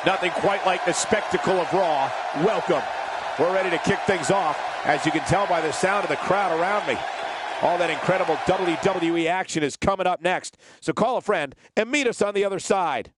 Nothing quite like the spectacle of Raw. Welcome. We're ready to kick things off, as you can tell by the sound of the crowd around me. All that incredible WWE action is coming up next. So call a friend and meet us on the other side.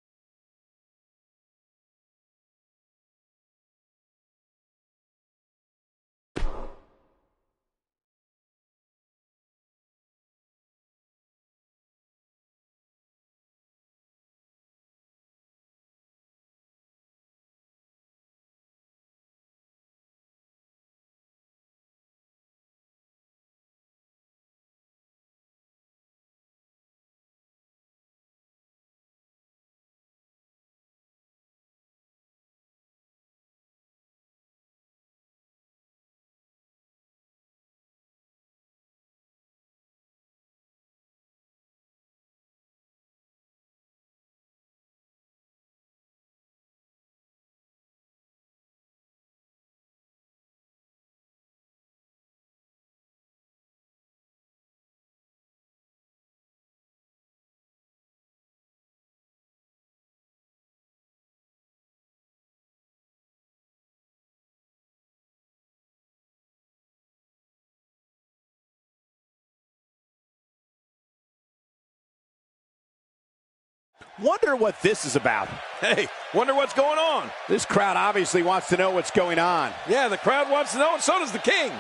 Wonder what this is about. Hey, wonder what's going on. This crowd obviously wants to know what's going on. Yeah, the crowd wants to know, and so does the king.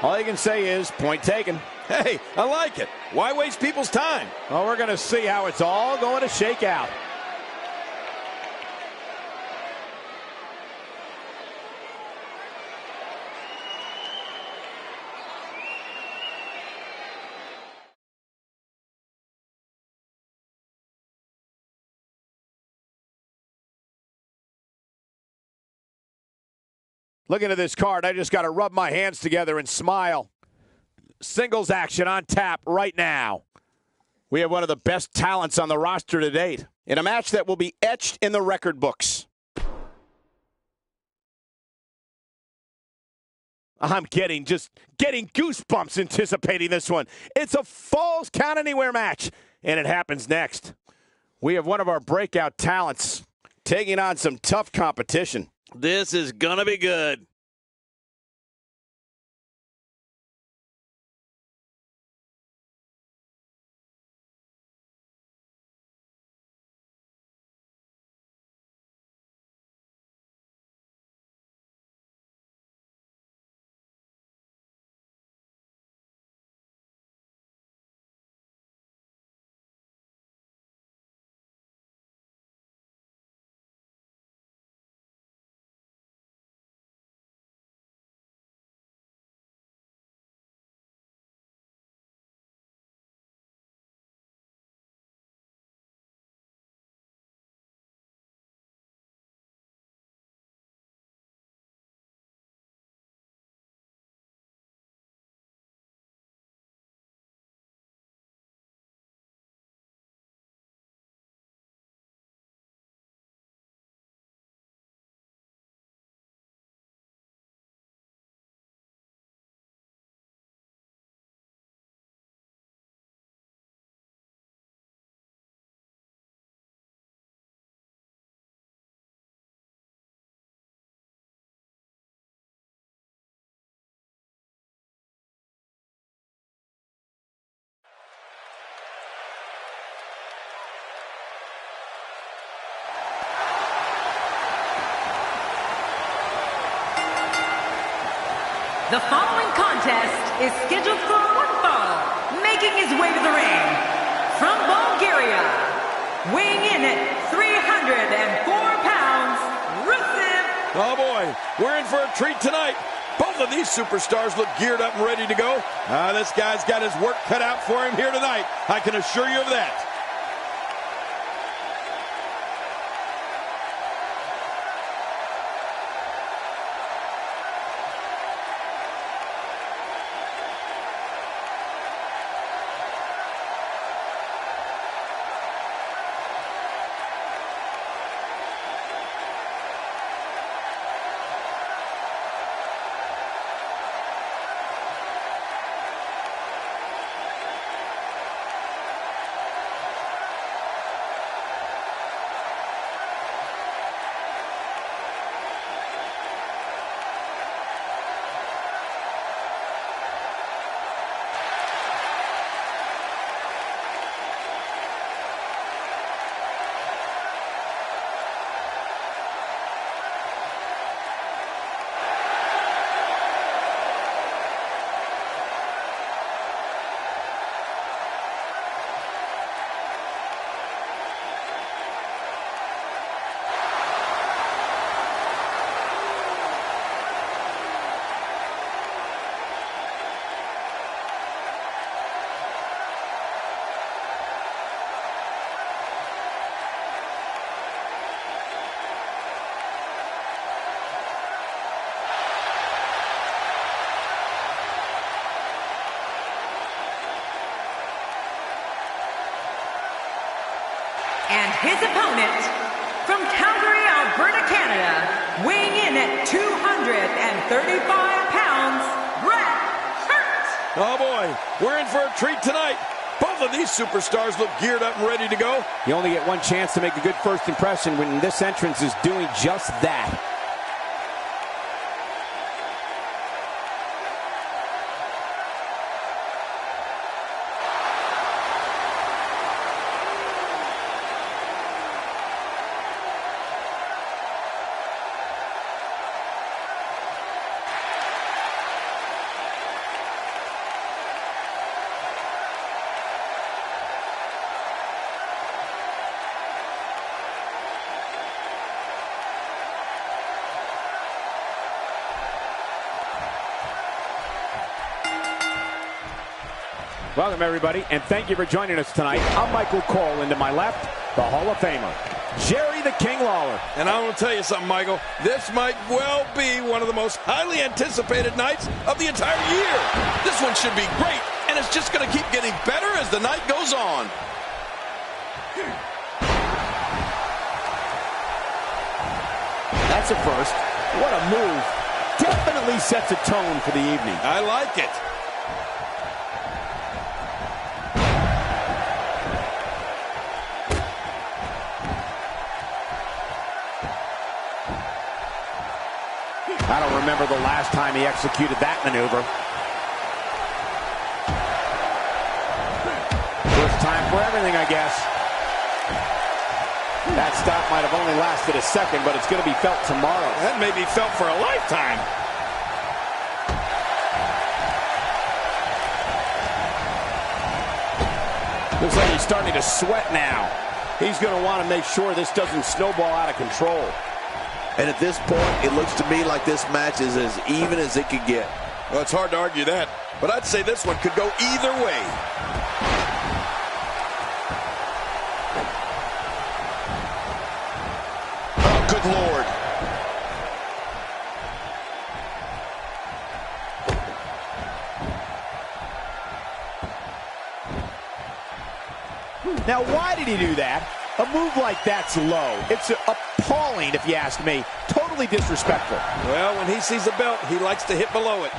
All you can say is, point taken. Hey, I like it. Why waste people's time? Well, we're going to see how it's all going to shake out. Looking at this card, I just got to rub my hands together and smile. Singles action on tap right now. We have one of the best talents on the roster to date in a match that will be etched in the record books. I'm getting goosebumps anticipating this one. It's a Falls Count Anywhere match, and it happens next. We have one of our breakout talents taking on some tough competition. This is gonna be good. The following contest is scheduled for one fall, making his way to the ring. From Bulgaria, weighing in at 304 pounds, Rusev. Oh boy, we're in for a treat tonight. Both of these superstars look geared up and ready to go. This guy's got his work cut out for him here tonight. I can assure you of that. And his opponent, from Calgary, Alberta, Canada, weighing in at 235 pounds, Bret, Hart. Oh boy, we're in for a treat tonight. Both of these superstars look geared up and ready to go. You only get one chance to make a good first impression when this entrance is doing just that. Welcome, everybody, and thank you for joining us tonight. I'm Michael Cole, and to my left, the Hall of Famer, Jerry the King Lawler. And I want to tell you something, Michael. This might well be one of the most highly anticipated nights of the entire year. This one should be great and And it's just going to keep getting better as the night goes on. That's a first. What a move. Definitely sets a tone for the evening. I like it. I don't remember the last time he executed that maneuver. First time for everything, I guess. That stop might have only lasted a second, but it's going to be felt tomorrow. That may be felt for a lifetime. Looks like he's starting to sweat now. He's going to want to make sure this doesn't snowball out of control. And at this point, it looks to me like this match is as even as it could get. Well, it's hard to argue that, but I'd say this one could go either way. Oh, good Lord. Now, why did he do that? A move like that's low. It's appalling, if you ask me. Totally disrespectful. Well, when he sees a belt, he likes to hit below it.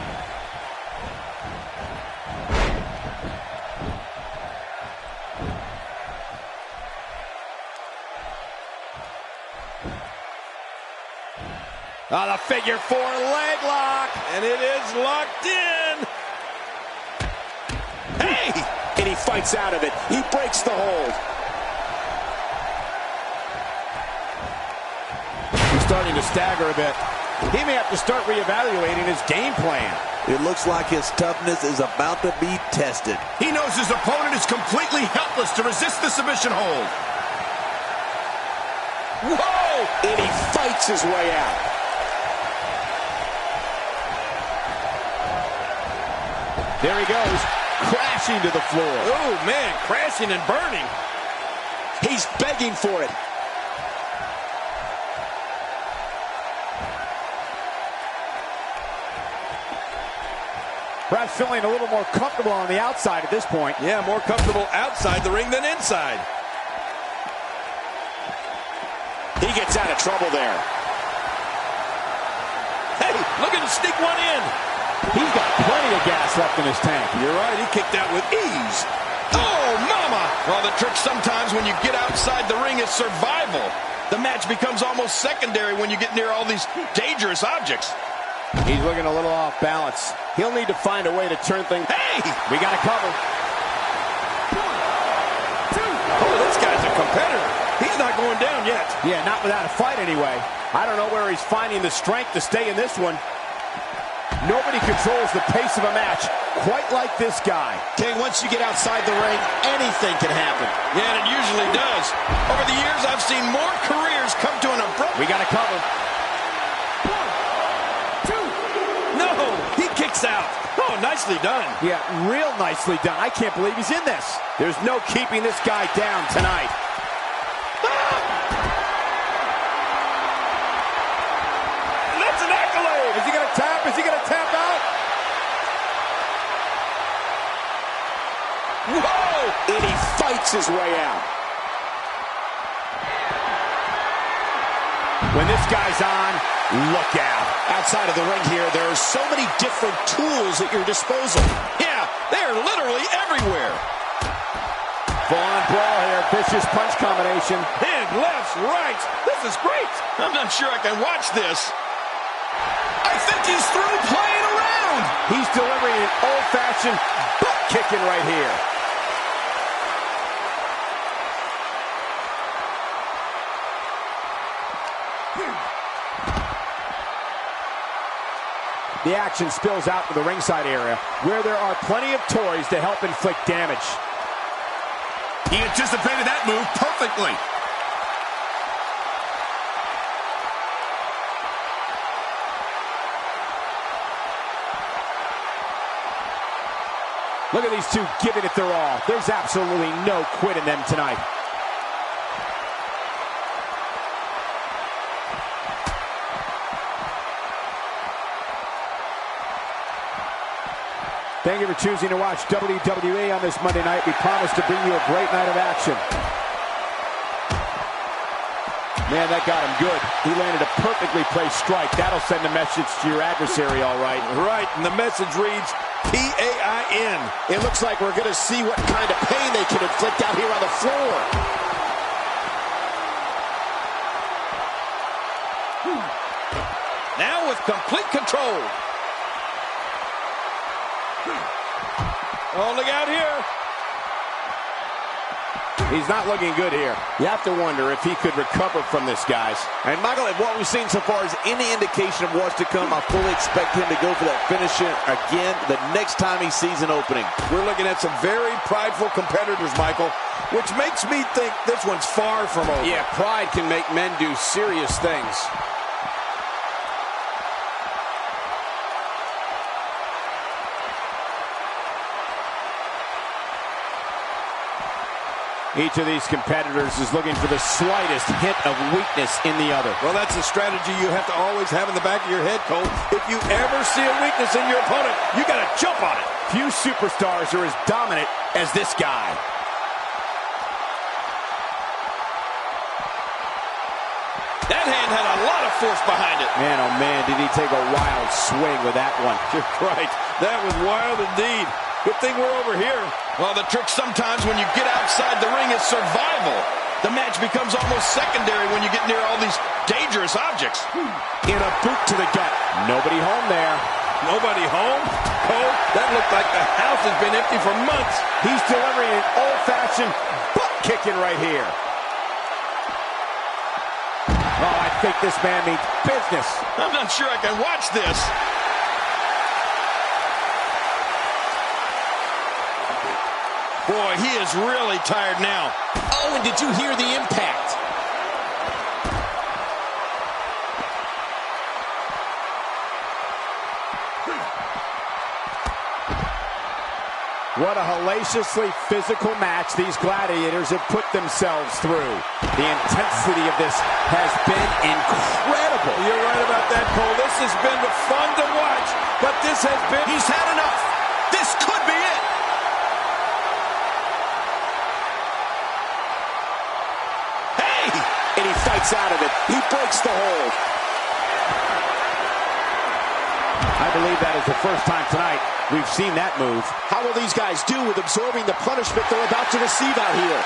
The figure four leg lock. And it is locked in. Hey! And he fights out of it. He breaks the hold. He's starting to stagger a bit. He may have to start reevaluating his game plan. It looks like his toughness is about to be tested. He knows his opponent is completely helpless to resist the submission hold. Whoa! And he fights his way out. There he goes, crashing to the floor. Oh, man, crashing and burning. He's begging for it. Perhaps feeling a little more comfortable on the outside at this point. Yeah, more comfortable outside the ring than inside. He gets out of trouble there. Hey, looking to sneak one in. He's got plenty of gas left in his tank. You're right, he kicked out with ease. Oh, mama! Well, the trick sometimes when you get outside the ring is survival. The match becomes almost secondary when you get near all these dangerous objects. He's looking a little off balance. He'll need to find a way to turn things. Hey! We got to cover. Oh, this guy's a competitor. He's not going down yet. Yeah, not without a fight anyway. I don't know where he's finding the strength to stay in this one. Nobody controls the pace of a match quite like this guy. King, once you get outside the ring, anything can happen. Yeah, and it usually does. Over the years, I've seen more careers come to an abrupt... We got to cover. No, he kicks out. Oh, nicely done. Yeah, real nicely done. I can't believe he's in this. There's no keeping this guy down tonight. That's an accolade. Is he going to tap? Is he going to tap out? Whoa! And he fights his way out. When this guy's on, look out. Outside of the ring here, there are so many different tools at your disposal. Yeah, they are literally everywhere. Full-on brawl here. Vicious punch combination. And lefts, rights. This is great. I'm not sure I can watch this. I think he's through playing around. He's delivering an old-fashioned butt kicking right here. The action spills out to the ringside area, where there are plenty of toys to help inflict damage. He anticipated that move perfectly. Look at these two giving it their all. There's absolutely no quit in them tonight. Thank you for choosing to watch WWE on this Monday night. We promise to bring you a great night of action. Man, that got him good. He landed a perfectly placed strike. That'll send a message to your adversary, all right. Right, and the message reads P-A-I-N. It looks like we're going to see what kind of pain they can inflict out here on the floor. Now with complete control. Oh, look out here. He's not looking good here. You have to wonder if he could recover from this, guys. And Michael, if what we've seen so far is any indication of what's to come, I fully expect him to go for that finisher again the next time he sees an opening. We're looking at some very prideful competitors, Michael, which makes me think this one's far from over. Yeah, pride can make men do serious things. Each of these competitors is looking for the slightest hint of weakness in the other. Well, that's a strategy you have to always have in the back of your head, Cole. If you ever see a weakness in your opponent, you got to jump on it. Few superstars are as dominant as this guy. That hand had a lot of force behind it. Man, oh man, did he take a wild swing with that one. You're right. That was wild indeed. Good thing we're over here. Well, the trick sometimes when you get outside the ring is survival. The match becomes almost secondary when you get near all these dangerous objects. In a boot to the gut. Nobody home there. Nobody home? Cole, that looked like the house has been empty for months. He's delivering an old-fashioned butt kicking right here. Oh, I think this man means business. I'm not sure I can watch this. Boy, he is really tired now. Oh, and did you hear the impact? What a hellaciously physical match these gladiators have put themselves through. The intensity of this has been incredible. You're right about that, Cole. This has been fun to watch, but this has been... He's had enough. This could be it. And he fights out of it. He breaks the hold. I believe that is the first time tonight we've seen that move. How will these guys do with absorbing the punishment they're about to receive out here?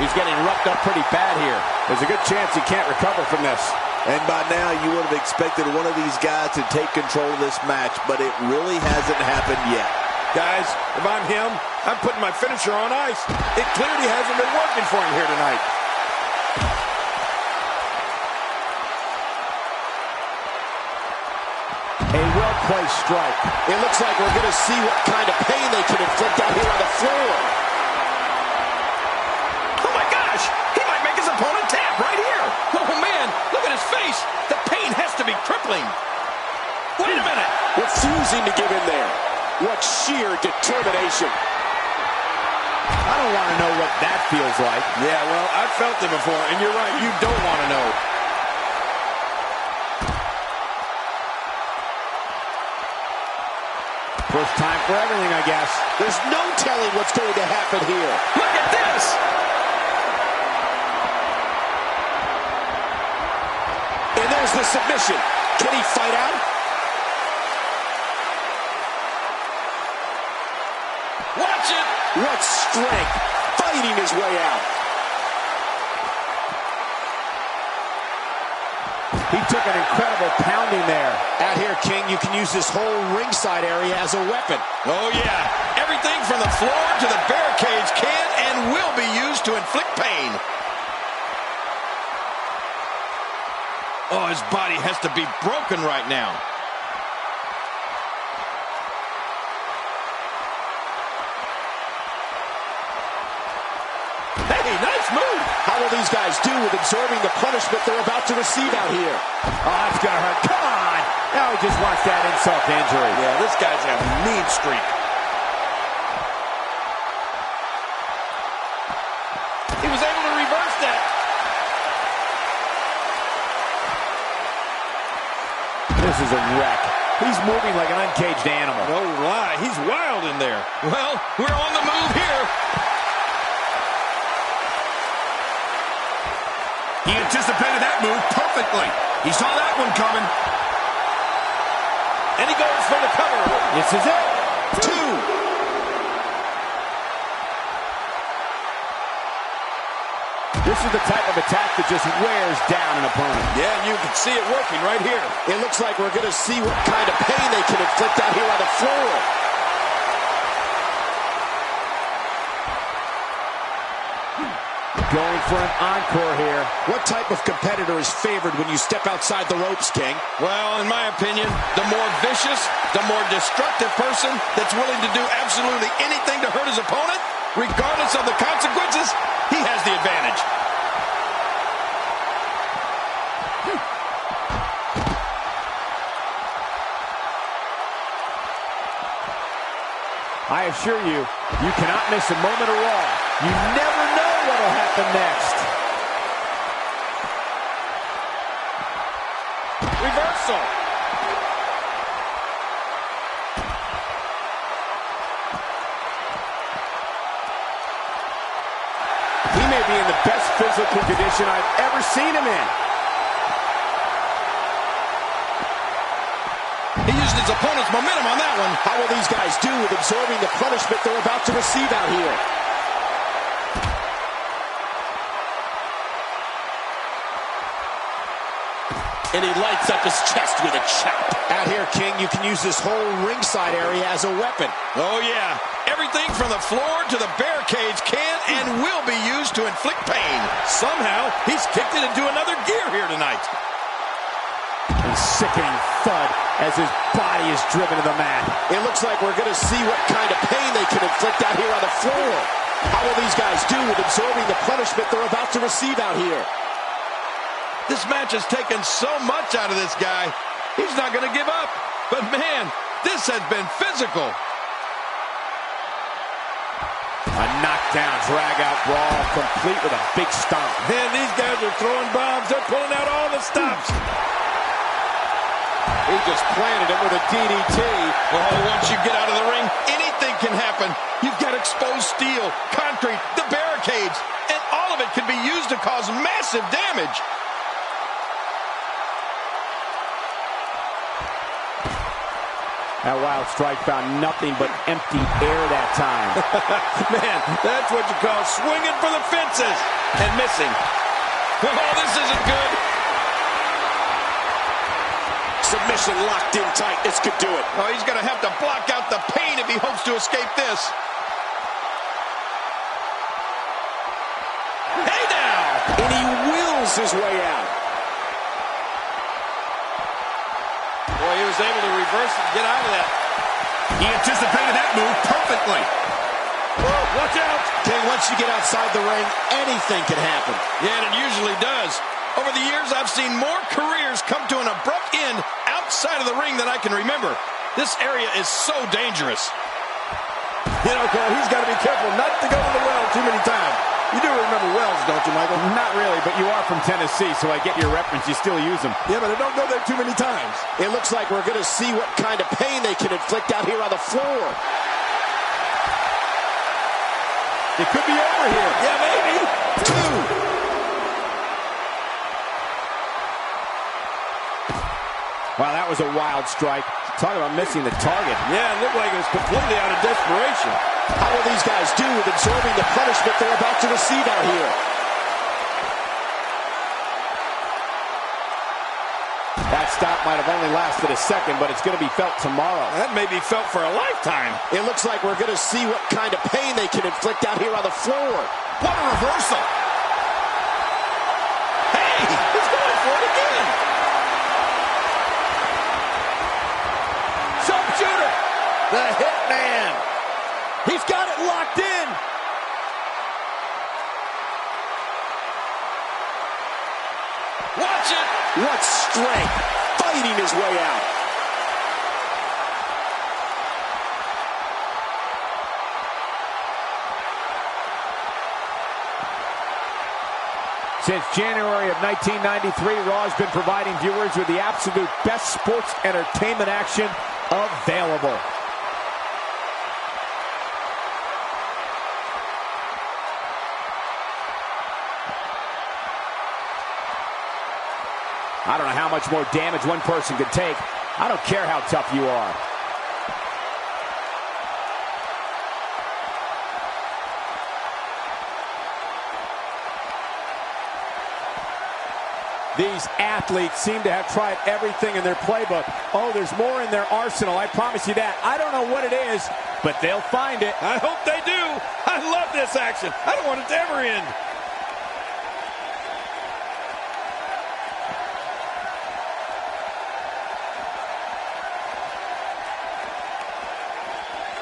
He's getting roughed up pretty bad here. There's a good chance he can't recover from this. And by now, you would have expected one of these guys to take control of this match, but it really hasn't happened yet. Guys, if I'm him, I'm putting my finisher on ice. It clearly hasn't been working for him here tonight. A well-placed strike. It looks like we're going to see what kind of pain they can inflict out here on the floor. Oh my gosh! He might make his opponent tap right here. Oh man, look at his face. The pain has to be crippling. Wait a minute. Refusing to give in there. What sheer determination. I don't want to know what that feels like. Yeah, well, I've felt it before, and you're right, you don't want to know. First time for everything, I guess. There's no telling what's going to happen here. Look at this! And there's the submission. Can he fight out? Watch it! What strength, fighting his way out. He took an incredible pounding there. Out here, King, you can use this whole ringside area as a weapon. Oh, yeah. Everything from the floor to the barricades can and will be used to inflict pain. Oh, his body has to be broken right now. Hey, nice move. How will these guys do with absorbing the punishment they're about to receive out here? Oh, that's going to hurt. Come on! Now he just wants that insult to injury. Yeah, this guy's got a mean streak. He was able to reverse that. Sheamus is a wreck. He's moving like an uncaged animal. No lie, he's wild in there. Well, we're on the move here. He anticipated that move perfectly. He saw that one coming. And he goes for the cover. This is it. 2. This is the type of attack that just wears down an opponent. Yeah, and you can see it working right here. It looks like we're going to see what kind of pain they can inflict out here on the floor. Going for an encore here. What type of competitor is favored when you step outside the ropes, King? Well, in my opinion, the more vicious, the more destructive person that's willing to do absolutely anything to hurt his opponent, regardless of the consequences, he has the advantage. I assure you, you cannot miss a moment of Raw. You never know what will happen next. Reversal. He may be in the best physical condition I've ever seen him in. He used his opponent's momentum on that one. How will these guys do with absorbing the punishment they're about to receive out here? And he lights up his chest with a chop. Out here, King, you can use this whole ringside area as a weapon. Oh, yeah. Everything from the floor to the barricades can and will be used to inflict pain. Somehow, he's kicked it into another gear here tonight. A sickening thud as his body is driven to the mat. It looks like we're going to see what kind of pain they can inflict out here on the floor. How will these guys do with absorbing the punishment they're about to receive out here? This match has taken so much out of this guy. He's not going to give up. But, man, this has been physical. A knockdown, drag-out brawl, complete with a big stomp. Man, these guys are throwing bombs. They're pulling out all the stops. He just planted him with a DDT. Oh, once you get out of the ring, anything can happen. You've got exposed steel, concrete, the barricades, and all of it can be used to cause massive damage. That wild strike found nothing but empty air that time. Man, that's what you call swinging for the fences and missing. Oh, this isn't good. Submission locked in tight. This could do it. Oh, he's going to have to block out the pain if he hopes to escape this. Hey now! And he wills his way out. Boy, he was able to reverse it and get out of that. He anticipated that move perfectly. Woo, watch out! King, once you get outside the ring, anything can happen. Yeah, and it usually does. Over the years, I've seen more careers come to an abrupt end outside of the ring than I can remember. This area is so dangerous. You know, Cole, he's got to be careful not to go to the well too many times. You do remember wells, don't you, Michael? Not really, but you are from Tennessee, so I get your reference. You still use them. Yeah, but I don't go there too many times. It looks like we're going to see what kind of pain they can inflict out here on the floor. It could be over here. Yeah, maybe. 2. Wow, that was a wild strike. Talk about missing the target. Yeah, it looked like it was completely out of desperation. How will these guys do with absorbing the punishment they're about to receive out here? That stop might have only lasted a second, but it's going to be felt tomorrow. That may be felt for a lifetime. It looks like we're going to see what kind of pain they can inflict out here on the floor. What a reversal. Hey, he's going for it again. Sharpshooter! The Hitman. He's got it locked in! Watch it! What strength, fighting his way out. Since January of 1993, Raw has been providing viewers with the absolute best sports entertainment action available. I don't know how much more damage one person could take. I don't care how tough you are. These athletes seem to have tried everything in their playbook. Oh, there's more in their arsenal, I promise you that. I don't know what it is, but they'll find it. I hope they do. I love this action. I don't want it to ever end.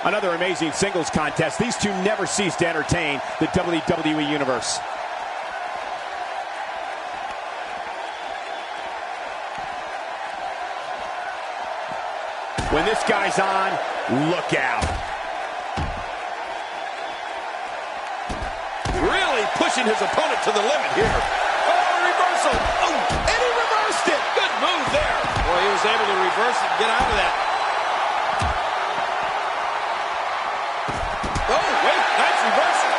Another amazing singles contest. These two never cease to entertain the WWE Universe. When this guy's on, look out. Really pushing his opponent to the limit here. Oh, reversal. Oh, and he reversed it. Good move there. Boy, he was able to reverse it and get out of that. Oh, wait, nice reversal.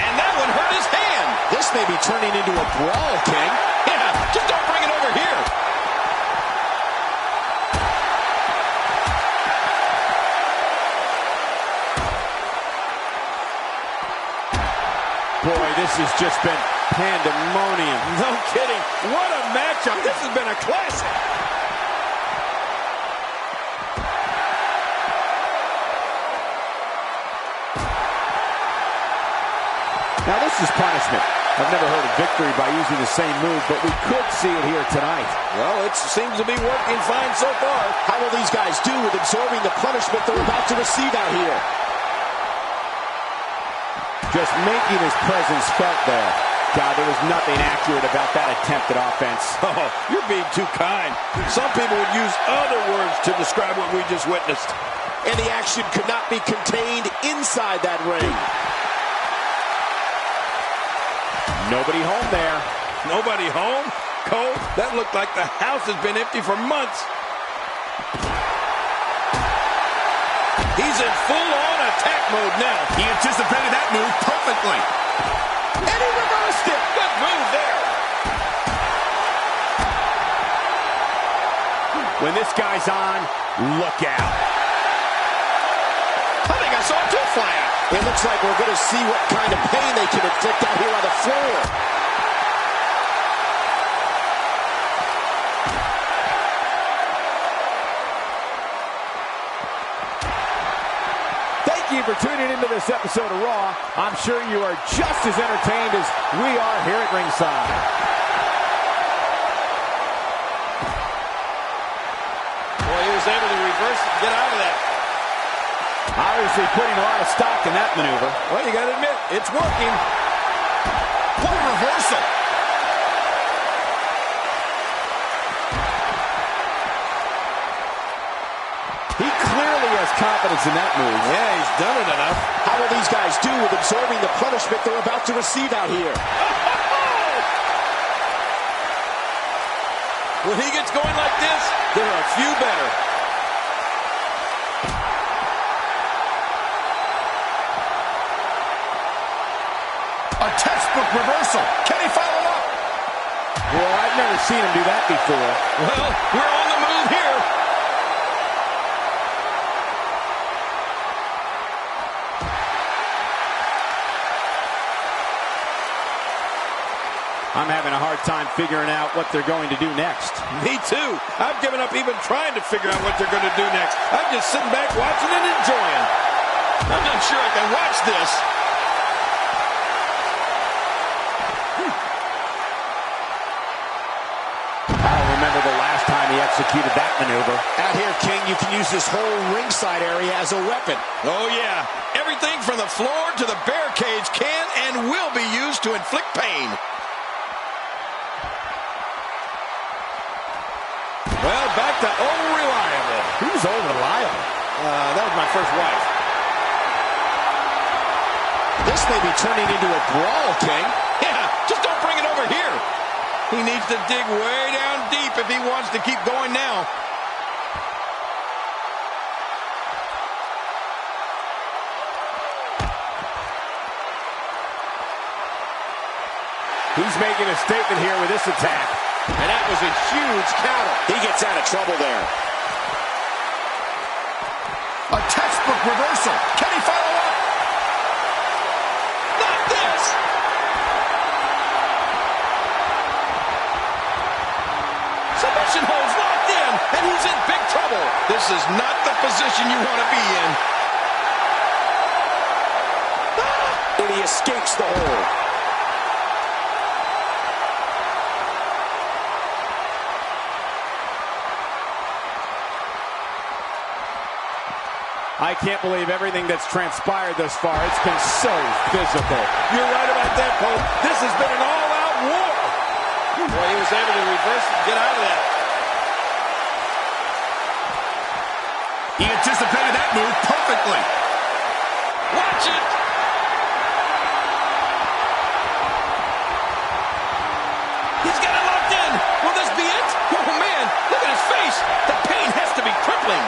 And that one hurt his hand. This may be turning into a brawl, King. Yeah, just don't bring it over here. Boy, this has just been pandemonium. No kidding. What a matchup. This has been a classic. Now this is punishment. I've never heard of victory by using the same move, but we could see it here tonight. Well, it seems to be working fine so far. How will these guys do with absorbing the punishment they're about to receive out here? Just making his presence felt there. God, there was nothing accurate about that attempted offense. Oh, you're being too kind. Some people would use other words to describe what we just witnessed. And the action could not be contained inside that ring. Nobody home there. Nobody home? Cole, that looked like the house has been empty for months. He's in full-on attack mode now. He anticipated that move perfectly. And he reversed it. Good move there. When this guy's on, look out. I think I saw two fly out. It looks like we're going to see what kind of pain they can inflict out here on the floor. Thank you for tuning into this episode of Raw. I'm sure you are just as entertained as we are here at ringside. Boy, he was able to reverse it and get out of that. Obviously putting a lot of stock in that maneuver. Well, you got to admit, it's working. What a reversal. He clearly has confidence in that move. Yeah, he's done it enough. How will these guys do with absorbing the punishment they're about to receive out here? When he gets going like this, there are a few better. A textbook reversal. Can he follow up? Well, I've never seen him do that before. Well, we're on the move here. I'm having a hard time figuring out what they're going to do next. Me too. I've given up even trying to figure out what they're going to do next. I'm just sitting back watching and enjoying. I'm not sure I can watch this. I don't remember the last time he executed that maneuver. Out here, King, you can use this whole ringside area as a weapon. Oh, yeah. Everything from the floor to the barricades can and will be used to inflict pain. Well, back to old reliable. Who's old reliable? That was my first wife. This may be turning into a brawl, King. Yeah, just don't bring it He needs to dig way down deep if he wants to keep going now. He's making a statement here with this attack. And that was a huge counter. He gets out of trouble there. A textbook reversal. Can he follow up? Not this! Submission holds locked in, and he's in big trouble. This is not the position you want to be in. And he escapes the hold. I can't believe everything that's transpired thus far. It's been so physical. You're right about that, Cole. This has been an all-out war. Boy, he was able to reverse and get out of that. He anticipated that move perfectly. Watch it! He's got it locked in. Will this be it? Oh, man, look at his face. The pain has to be crippling.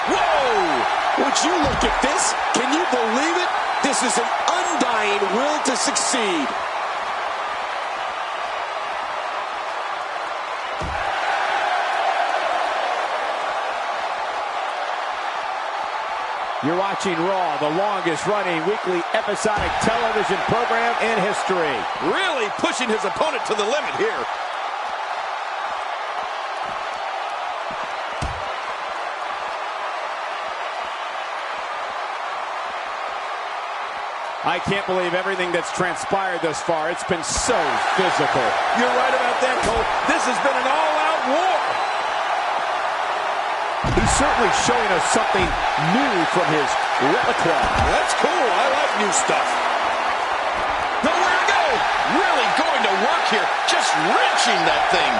Whoa! Would you look at this? Can you believe it? This is an undying will to succeed. You're watching Raw, the longest-running weekly episodic television program in history. Really pushing his opponent to the limit here. I can't believe everything that's transpired thus far. It's been so physical. You're right about that, Cole. This has been an all-out war. He's certainly showing us something new from his repertoire. That's cool. I like new stuff. Nowhere to go. Really going to work here. Just wrenching that thing.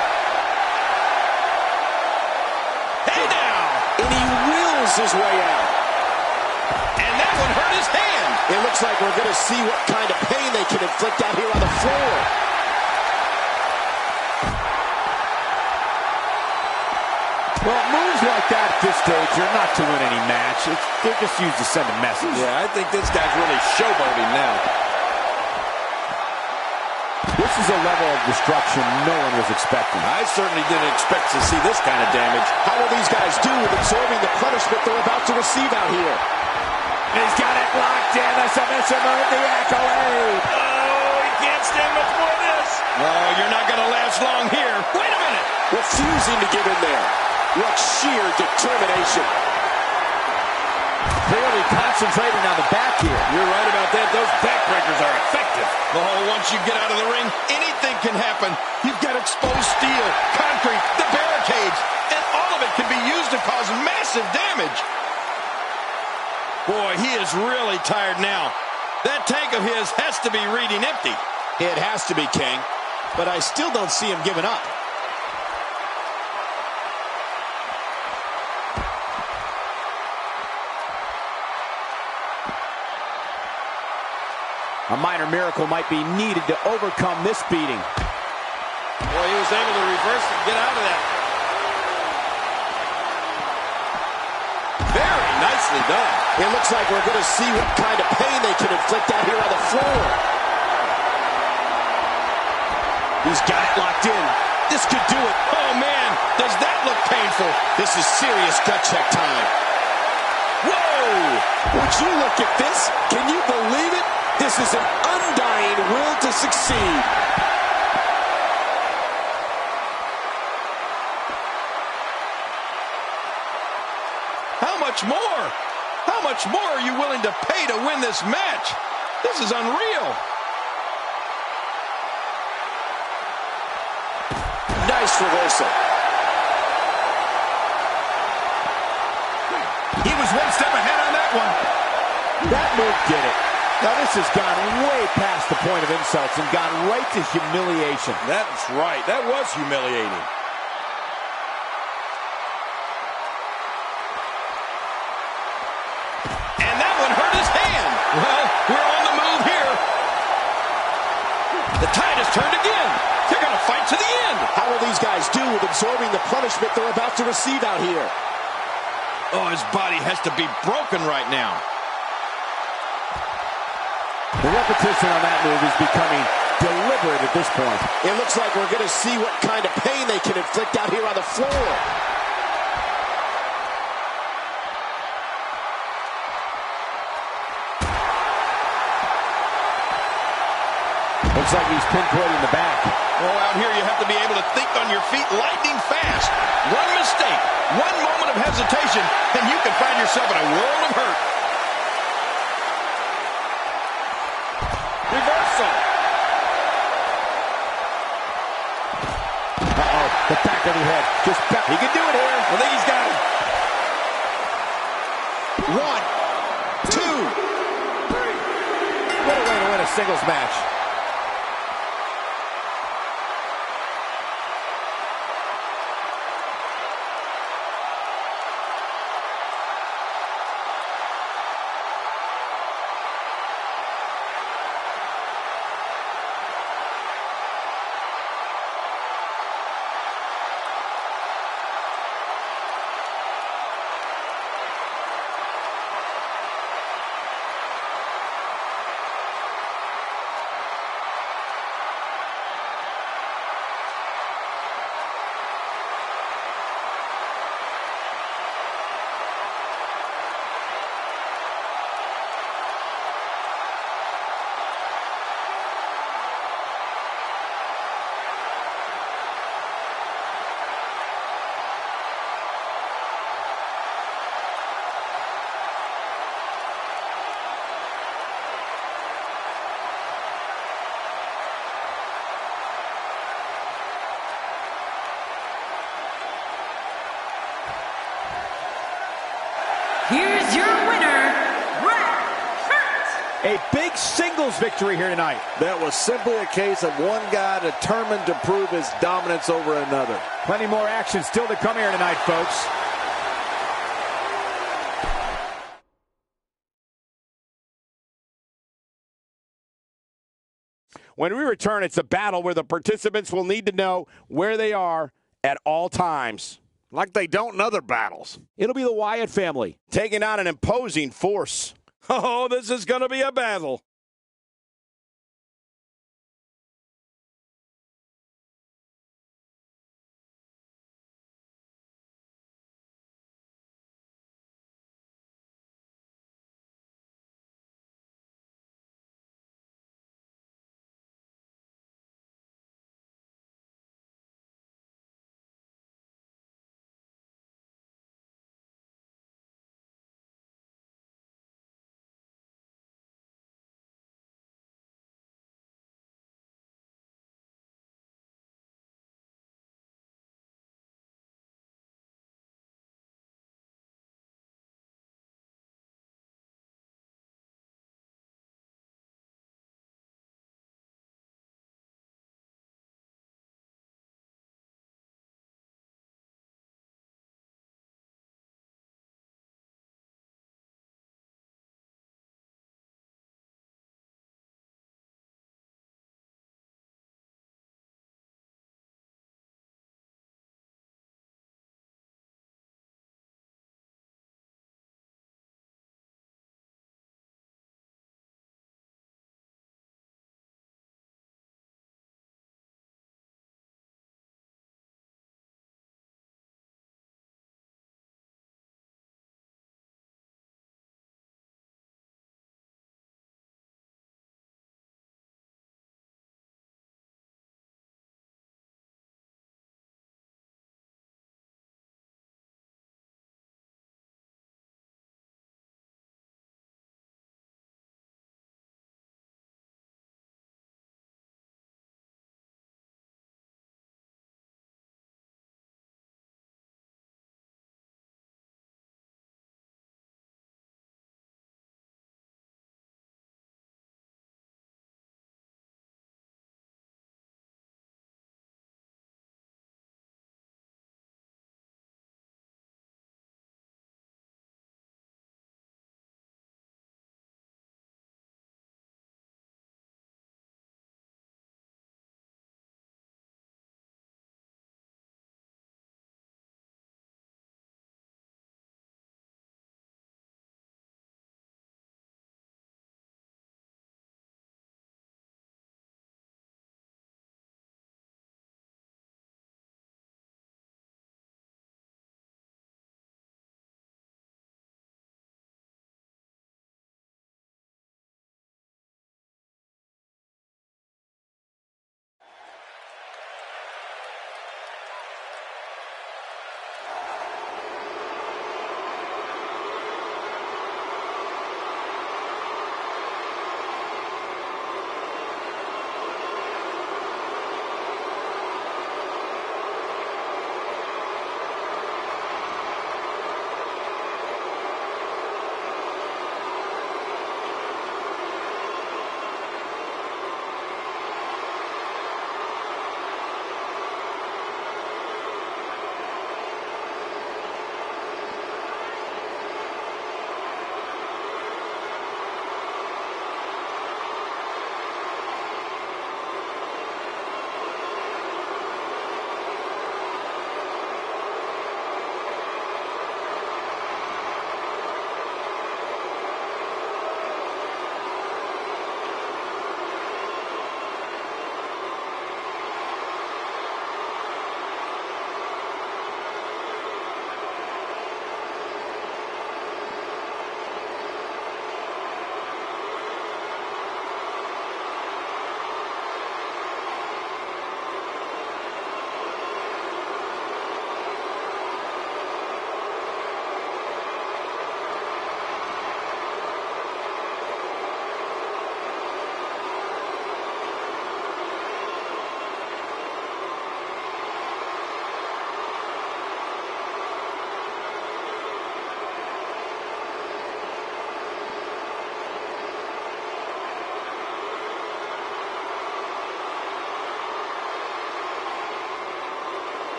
Hey now. And he wills his way out. And that one hurt his hand. It looks like we're going to see what kind of pain they can inflict out here on the floor. Well, moves like that at this stage are not to win any match. They're just used to send a message. Yeah, I think this guy's really showboating now. This is a level of destruction no one was expecting. I certainly didn't expect to see this kind of damage. How will these guys do with absorbing the punishment they're about to receive out here? He's got it locked in. The submission move, the accolade. Oh, he can't stand much more of this. Oh, you're not going to last long here. Wait a minute. Refusing to give in there. What sheer determination. Clearly concentrating on the back here. You're right about that. Those backbreakers are effective. Oh, once you get out of the ring, anything can happen. You've got exposed steel, concrete, the barricades, and all of it can be used to cause massive damage. Boy, he is really tired now. That tank of his has to be reading empty. It has to be, King. But I still don't see him giving up. A minor miracle might be needed to overcome this beating. Boy, he was able to reverse and get out of that. Very nicely done. It looks like we're going to see what kind of pain they can inflict out here on the floor. He's got it locked in. This could do it. Oh, man, does that look painful? This is serious gut check time. Whoa! Would you look at this? Can you believe it? This is an undying will to succeed. How much more? How much more are you willing to pay to win this match? This is unreal. Nice reversal. He was one step ahead on that one. That move did it. Now this has gone way past the point of insults and gone right to humiliation. That's right. That was humiliating. And that one hurt his hand. Well, we're on the move here. these guys do with absorbing the punishment they're about to receive out here? Oh, his body has to be broken right now. The repetition on that move is becoming deliberate at this point. It looks like we're going to see what kind of pain they can inflict out here on the floor. Looks like he's pinpointing the back. Oh, out here you have to be able to think on your feet lightning fast. One mistake, one moment of hesitation, and you can find yourself in a world of hurt. Reversal. Uh-oh, the back of the head. Just back. He can do it here. I think he's got it. 1, 2, 3. What a way to win a singles match. Here's your winner, Bret Hart. A big singles victory here tonight. That was simply a case of one guy determined to prove his dominance over another. Plenty more action still to come here tonight, folks. When we return, it's a battle where the participants will need to know where they are at all times. Like they don't in other battles. It'll be the Wyatt family taking on an imposing force. Oh, this is going to be a battle.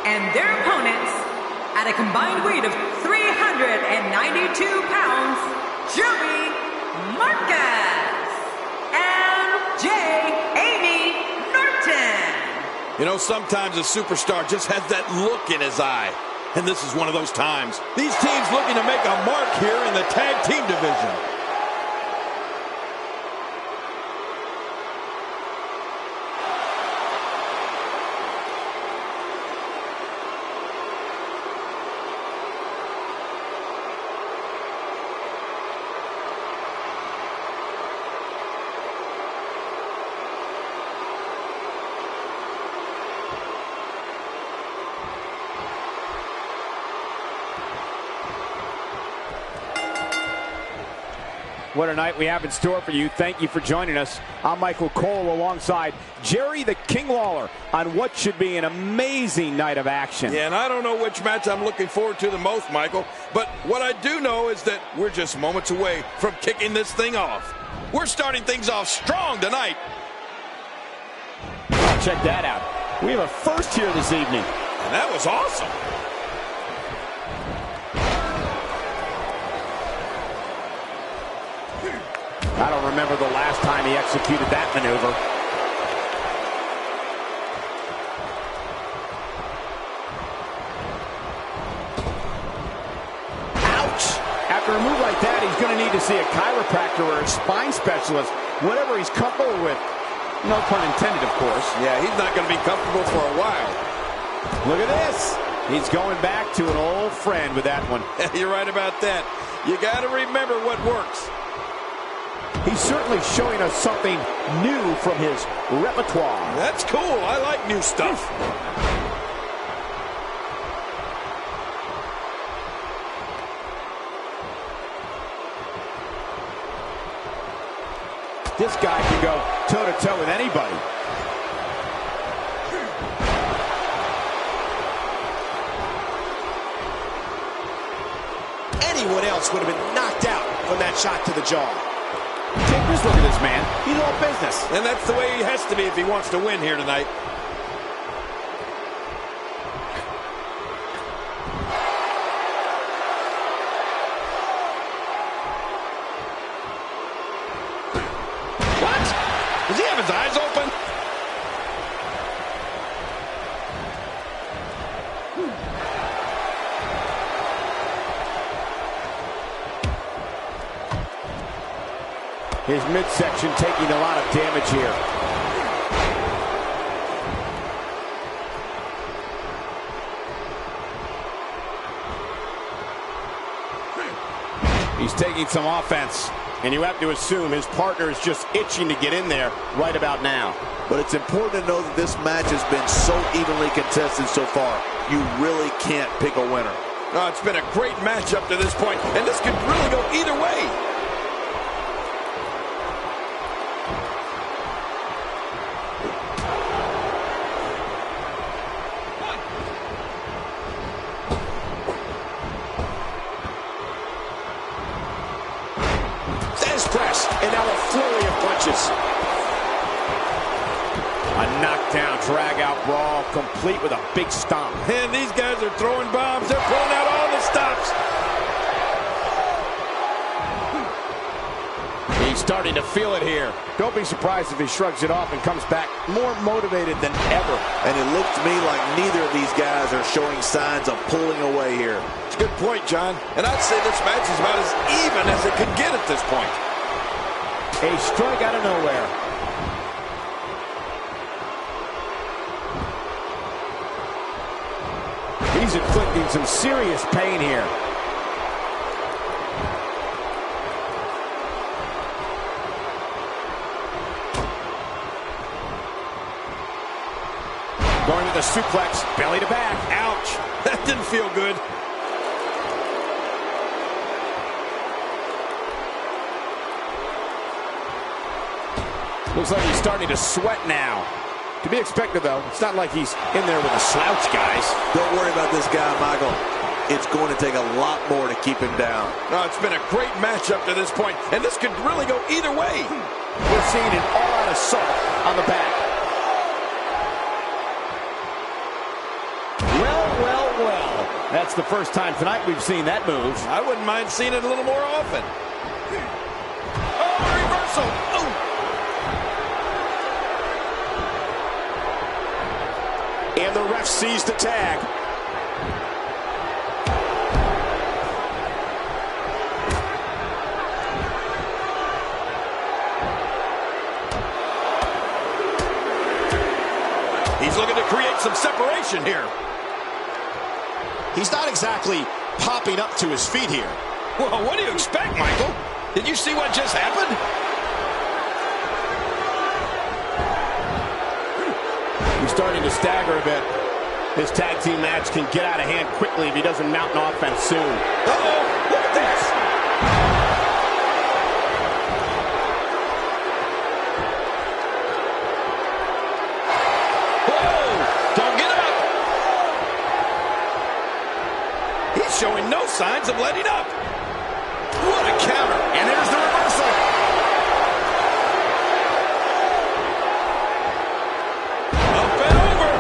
and their opponents, at a combined weight of 392 pounds, Joey Marquez and Amy Norton. You know, sometimes a superstar just has that look in his eye. And this is one of those times. These teams looking to make a mark here in the tag team division. What a night we have in store for you. Thank you for joining us. I'm Michael Cole alongside Jerry the King Lawler on what should be an amazing night of action. Yeah, and I don't know which match I'm looking forward to the most, Michael, but what I do know is that we're just moments away from kicking this thing off. We're starting things off strong tonight. Oh, check that out. We have a first here this evening. And that was awesome. I don't remember the last time he executed that maneuver. Ouch! After a move like that, he's going to need to see a chiropractor or a spine specialist, whatever he's comfortable with. No pun intended, of course. Yeah, he's not going to be comfortable for a while. Look at this. He's going back to an old friend with that one. You're right about that. You got to remember what works. He's certainly showing us something new from his repertoire. That's cool. I like new stuff. This guy can go toe-to-toe with anybody. Anyone else would have been knocked out from that shot to the jaw. Take this look at this man. He's all business. And that's the way he has to be if he wants to win here tonight. What? Does he have his eyes open? His midsection taking a lot of damage here. He's taking some offense. And you have to assume his partner is just itching to get in there right about now. But it's important to know that this match has been so evenly contested so far. You really can't pick a winner. Oh, it's been a great match up to this point, and this could really go either way. Press, and now a flurry of punches. A knockdown, drag-out brawl, complete with a big stomp. And these guys are throwing bombs. They're pulling out all the stops. He's starting to feel it here. Don't be surprised if he shrugs it off and comes back more motivated than ever. And it looks to me like neither of these guys are showing signs of pulling away here. It's a good point, John. And I'd say this match is about as even as it could get at this point. A strike out of nowhere. He's inflicting some serious pain here. Going to the suplex, belly to back. Ouch. That didn't feel good. Looks like he's starting to sweat now. To be expected, though. It's not like he's in there with a slouch, guys. Don't worry about this guy, Michael. It's going to take a lot more to keep him down. No, it's been a great match up to this point, and this could really go either way. We're seeing an all-out assault on the back. Well That's the first time tonight we've seen that move. I wouldn't mind seeing it a little more often. Oh, reversal. Oh. And the ref sees the tag. He's looking to create some separation here. He's not exactly popping up to his feet here. Well, what do you expect, Michael? Did you see what just happened? He's starting to stagger a bit. This tag team match can get out of hand quickly if he doesn't mount an offense soon. Uh-oh, look at this. Showing no signs of letting up. What a counter. And there's the reversal. Up and over.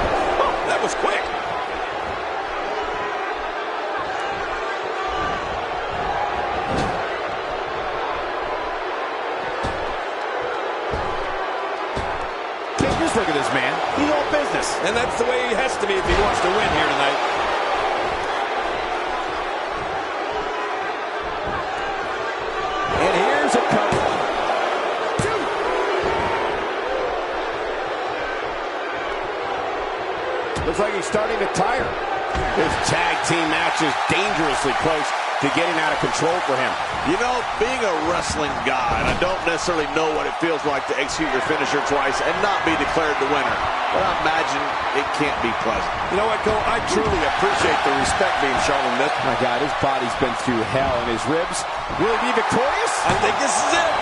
Oh, that was quick. Hey, just look at this man. He's all business. And that's the way he has to be if he wants to win here tonight. And here's a cover. Looks like he's starting to tire. This tag team match is dangerously close to getting out of control for him. You know, being a wrestling god, I don't necessarily know what it feels like to execute your finisher twice and not be declared the winner. But I imagine it can't be pleasant. You know what, Cole? I truly appreciate the respect being shown in this. My God, his body's been through hell, and his ribs. Will he be victorious? I think this is it.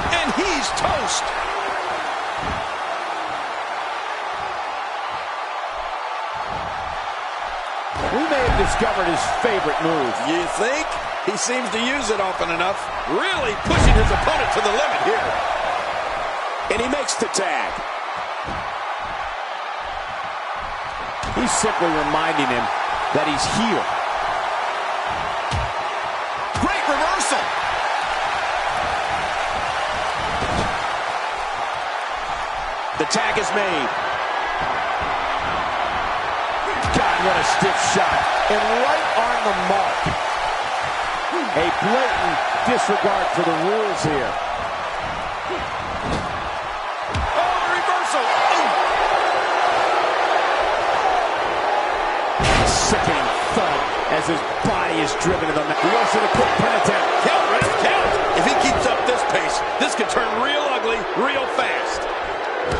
And he's toast. We may have discovered his favorite move. You think? He seems to use it often enough. Really pushing his opponent to the limit here. And he makes the tag. He's simply reminding him that he's here. Great reversal. The tag is made. God, what a stiff shot. And right on the mark. A blatant disregard for the rules here. Oh, reversal. Sickening thud as his body is driven to the mat. He goes for the quick pin attempt. Count, Ref, count. If he keeps up this pace, this could turn real ugly real fast.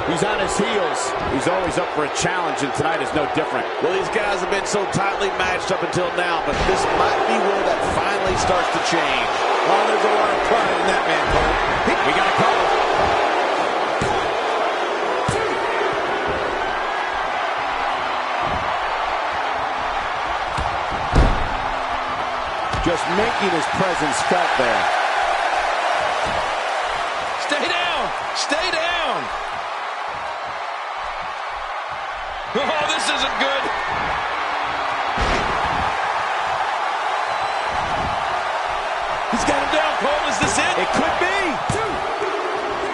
He's on his heels. He's always up for a challenge, and tonight is no different. Well, these guys have been so tightly matched up until now, but this might be where that finally starts to change. Oh, there's a lot of pride in that man, Cole. We got a call. Just making his presence felt there. Stay down. Stay down. Oh, this isn't good. He's got him down, Cole. Is this it? It could be. 2,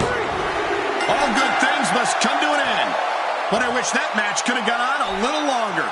3. All good things must come to an end. But I wish that match could have gone on a little longer.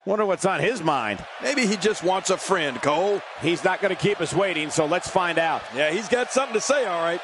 Wonder what's on his mind. Maybe he just wants a friend, Cole. He's not going to keep us waiting, so let's find out. Yeah, he's got something to say, all right.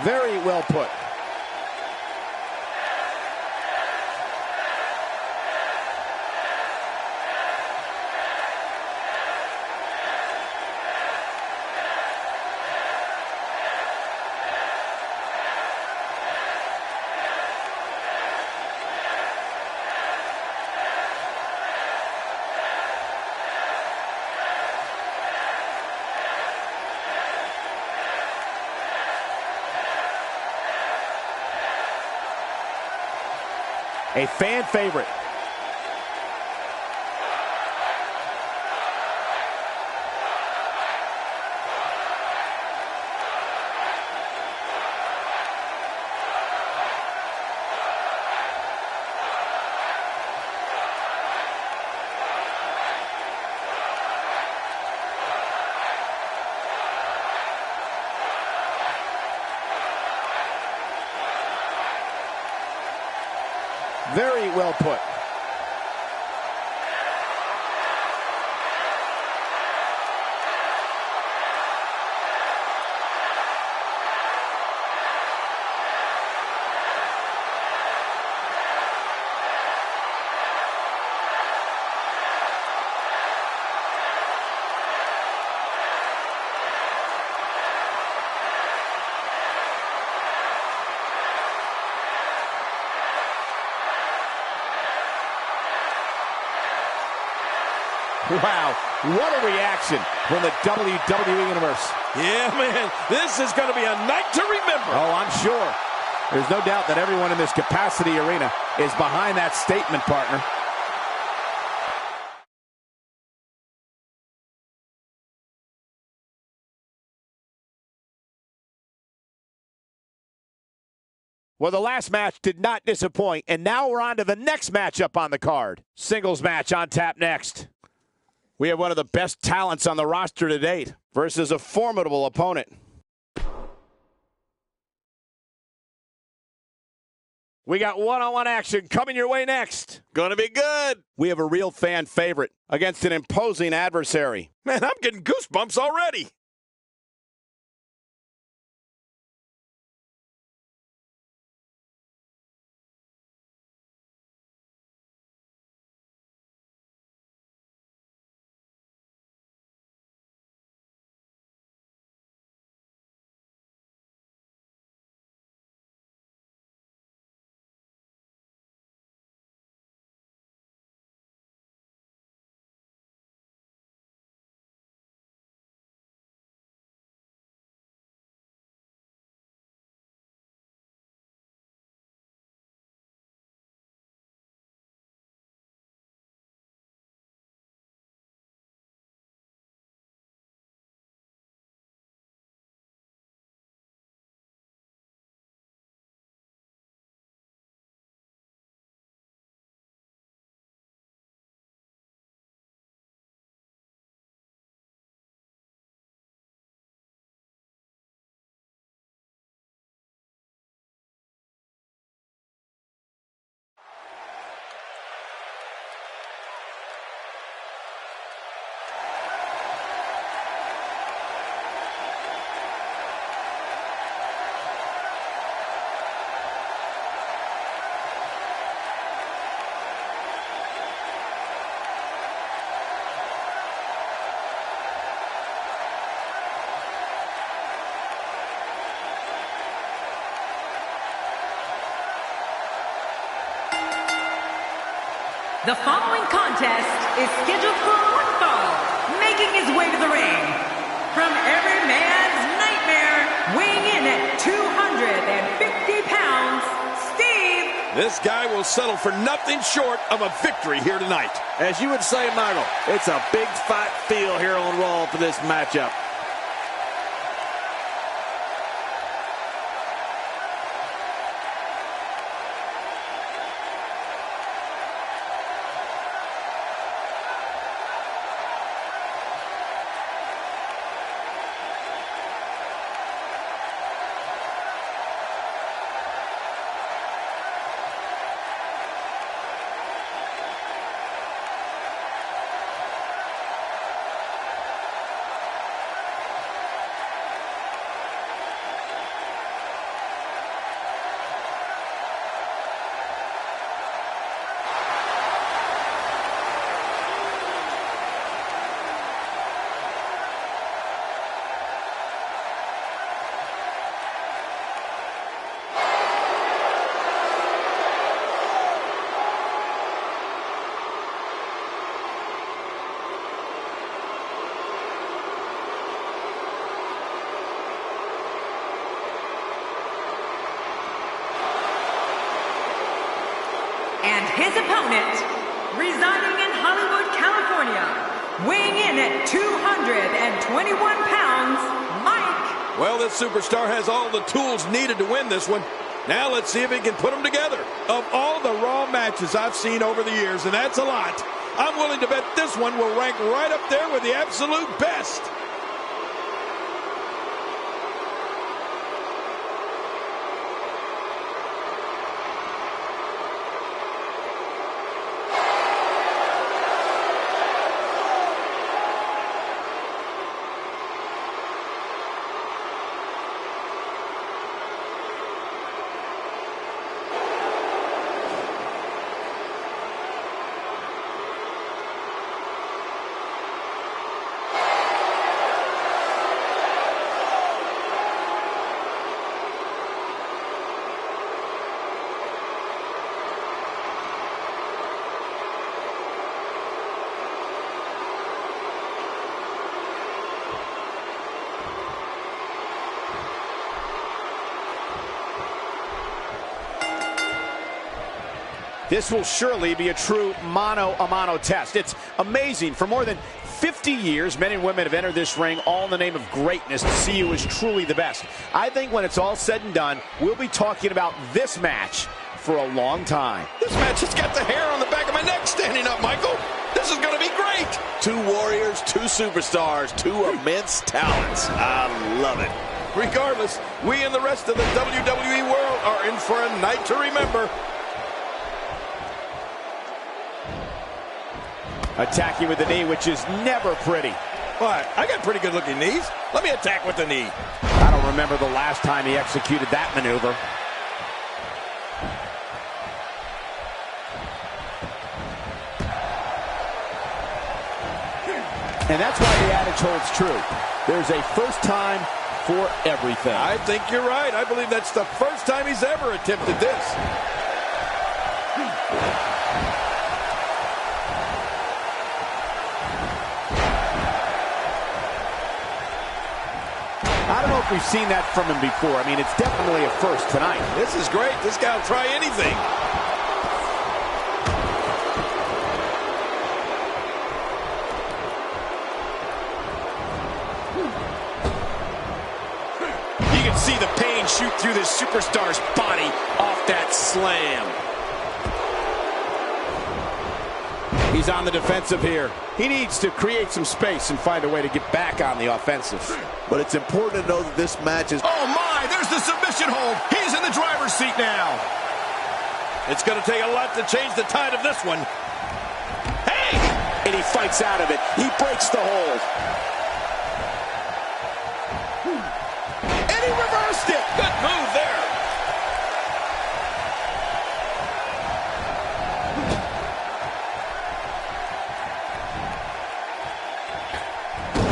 Very well put. A fan favorite. Very well put. Wow, what a reaction from the WWE Universe. Yeah, man, this is going to be a night to remember. Oh, I'm sure. There's no doubt that everyone in this capacity arena is behind that statement, partner. Well, the last match did not disappoint, and now we're on to the next matchup on the card. Singles match on tap next. We have one of the best talents on the roster to date versus a formidable opponent. We got one-on-one action coming your way next. Gonna be good. We have a real fan favorite against an imposing adversary. Man, I'm getting goosebumps already. The following contest is scheduled for one fall. Making his way to the ring, from every man's nightmare, weighing in at 250 pounds, Steve. This guy will settle for nothing short of a victory here tonight. As you would say, Michael, it's a big fight feel here on Raw for this matchup. And his opponent, residing in Hollywood, California, weighing in at 221 pounds, Mike. Well, this superstar has all the tools needed to win this one. Now let's see if he can put them together. Of all the Raw matches I've seen over the years, and that's a lot, I'm willing to bet this one will rank right up there with the absolute best. This will surely be a true mano-a-mano test. It's amazing. For more than 50 years, men and women have entered this ring all in the name of greatness to see who is truly the best. I think when it's all said and done, we'll be talking about this match for a long time. This match has got the hair on the back of my neck standing up, Michael. This is going to be great. Two warriors, two superstars, two immense talents. I love it. Regardless, we and the rest of the WWE world are in for a night to remember. Attacking with the knee, which is never pretty. What? I got pretty good looking knees. Let me attack with the knee. I don't remember the last time he executed that maneuver. And that's why the adage holds true. There's a first time for everything. I think you're right. I believe that's the first time he's ever attempted this. I don't know if we've seen that from him before. I mean, it's definitely a first tonight. This is great. This guy will try anything. You can see the pain shoot through this superstar's body off that slam. He's on the defensive here. He needs to create some space and find a way to get back on the offensive. But it's important to know that this match is... Oh, my! There's the submission hold. He's in the driver's seat now. It's going to take a lot to change the tide of this one. Hey! And he fights out of it. He breaks the hold. And he reversed it. Good move there.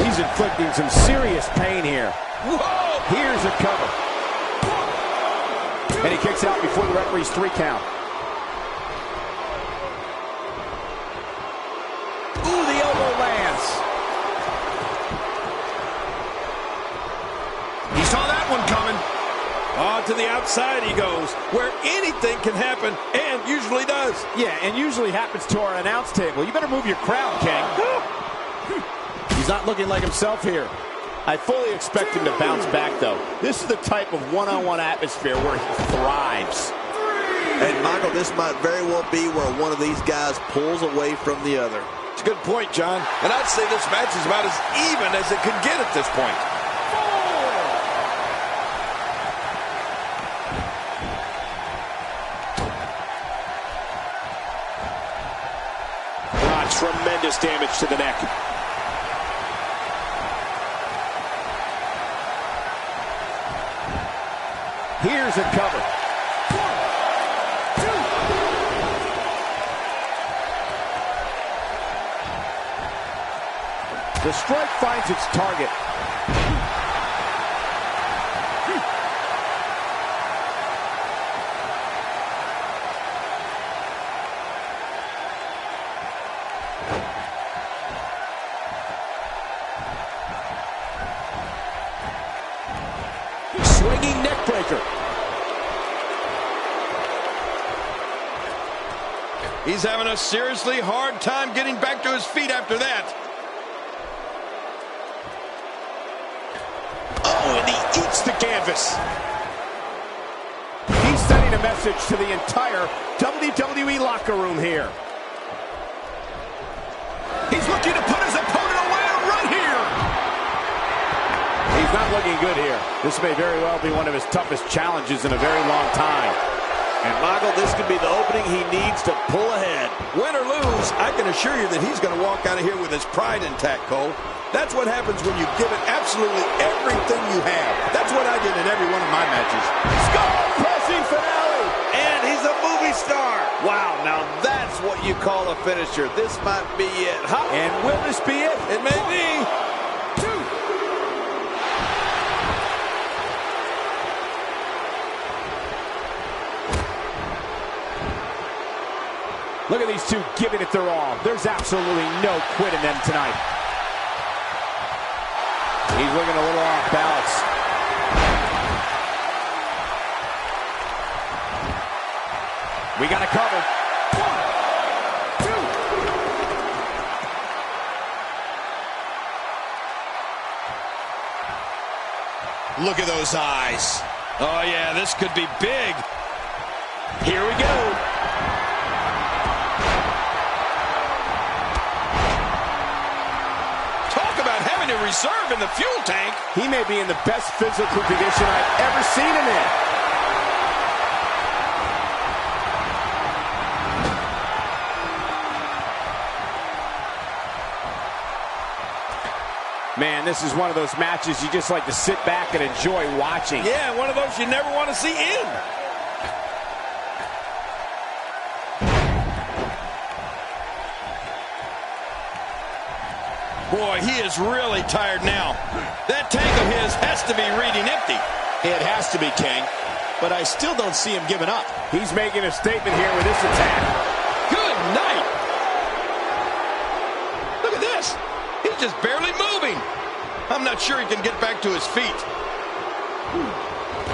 He's inflicting some serious pain here. Whoa! Here's a cover. And he kicks out before the referee's 3 count. saw that one coming. Oh, to the outside he goes, where anything can happen, and usually does. Yeah, and usually happens to our announce table. You better move your crown, King. He's not looking like himself here. I fully expect him to bounce back, though. This is the type of one-on-one atmosphere where he thrives. And, Michael, this might very well be where one of these guys pulls away from the other. It's a good point, John. And I'd say this match is about as even as it could get at this point. Tremendous damage to the neck. Here's a cover. 1, 2. The strike finds its target. Swinging neck breaker. He's having a seriously hard time getting back to his feet after that. Oh, and he eats the canvas. He's sending a message to the entire WWE locker room here. He's looking to put his opponent away right here. He's not looking good here. This may very well be one of his toughest challenges in a very long time. And, Michael, this could be the opening he needs to pull ahead. Win or lose, I can assure you that he's going to walk out of here with his pride intact, Cole. That's what happens when you give it absolutely everything you have. That's what I did in every one of my matches. Skull-crushing finale! And he's a movie star. Wow, now that's what you call a finisher. This might be it. Huh? And will this be it? It may be. 2. Look at these two giving it their all. There's absolutely no quit in them tonight. He's looking a little off balance. We got a cover. 2. Look at those eyes. Oh, yeah, this could be big. Here we go. To reserve in the fuel tank. He may be in the best physical condition I've ever seen him in. Man, this is one of those matches you just like to sit back and enjoy watching. Yeah, one of those you never want to see end. Boy, he is really tired now. That tank of his has to be reading empty. It has to be, King. But I still don't see him giving up. He's making a statement here with this attack. Good night. Look at this. He's just barely moving. I'm not sure he can get back to his feet.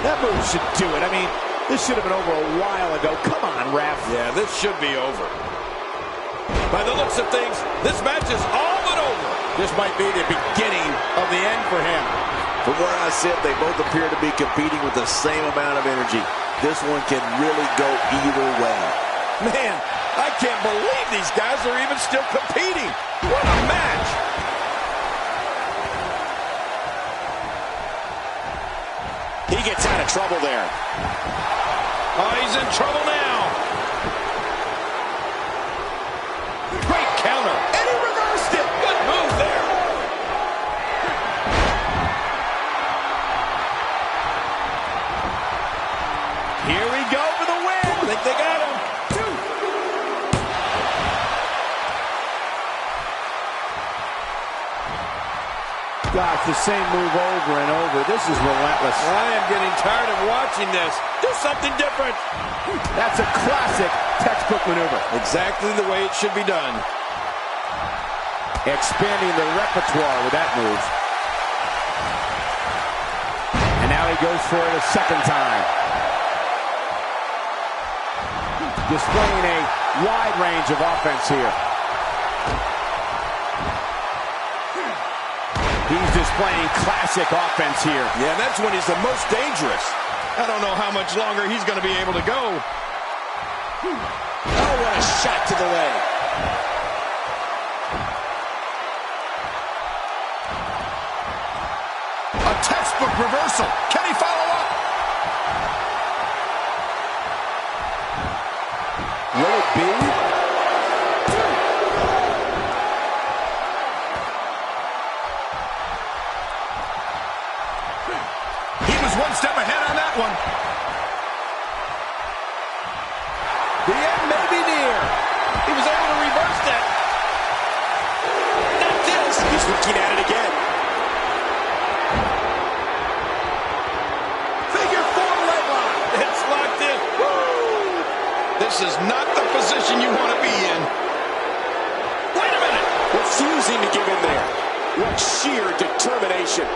That move should do it. I mean, this should have been over a while ago. Come on, ref. Yeah, this should be over. By the looks of things, this match is all but over. This might be the beginning of the end for him. From where I sit, they both appear to be competing with the same amount of energy. This one can really go either way. Man, I can't believe these guys are even still competing. What a match. He gets out of trouble there. Oh, he's in trouble now. Great counter. And he reversed it. Good move there. Here we go for the win. I think they got him. 2. Gosh, the same move over and over. This is relentless. I am getting tired of watching this. Do something different. That's a classic textbook maneuver. Exactly the way it should be done. Expanding the repertoire with that move. And now goes for it a second time. Displaying a wide range of offense here. He's displaying classic offense here. Yeah, that's when he's the most dangerous. I don't know how much longer he's going to be able to go. Oh, what a shot to the leg. A textbook reversal. Can he follow up? Will it be? He was one step ahead on that one. The end may be near. He was able to reverse that. Not this. He's looking at it again. Figure four leg lock. It's locked in. Woo! This is not the position you want to be in. Wait a minute. Refusing to give in there. What sheer determination.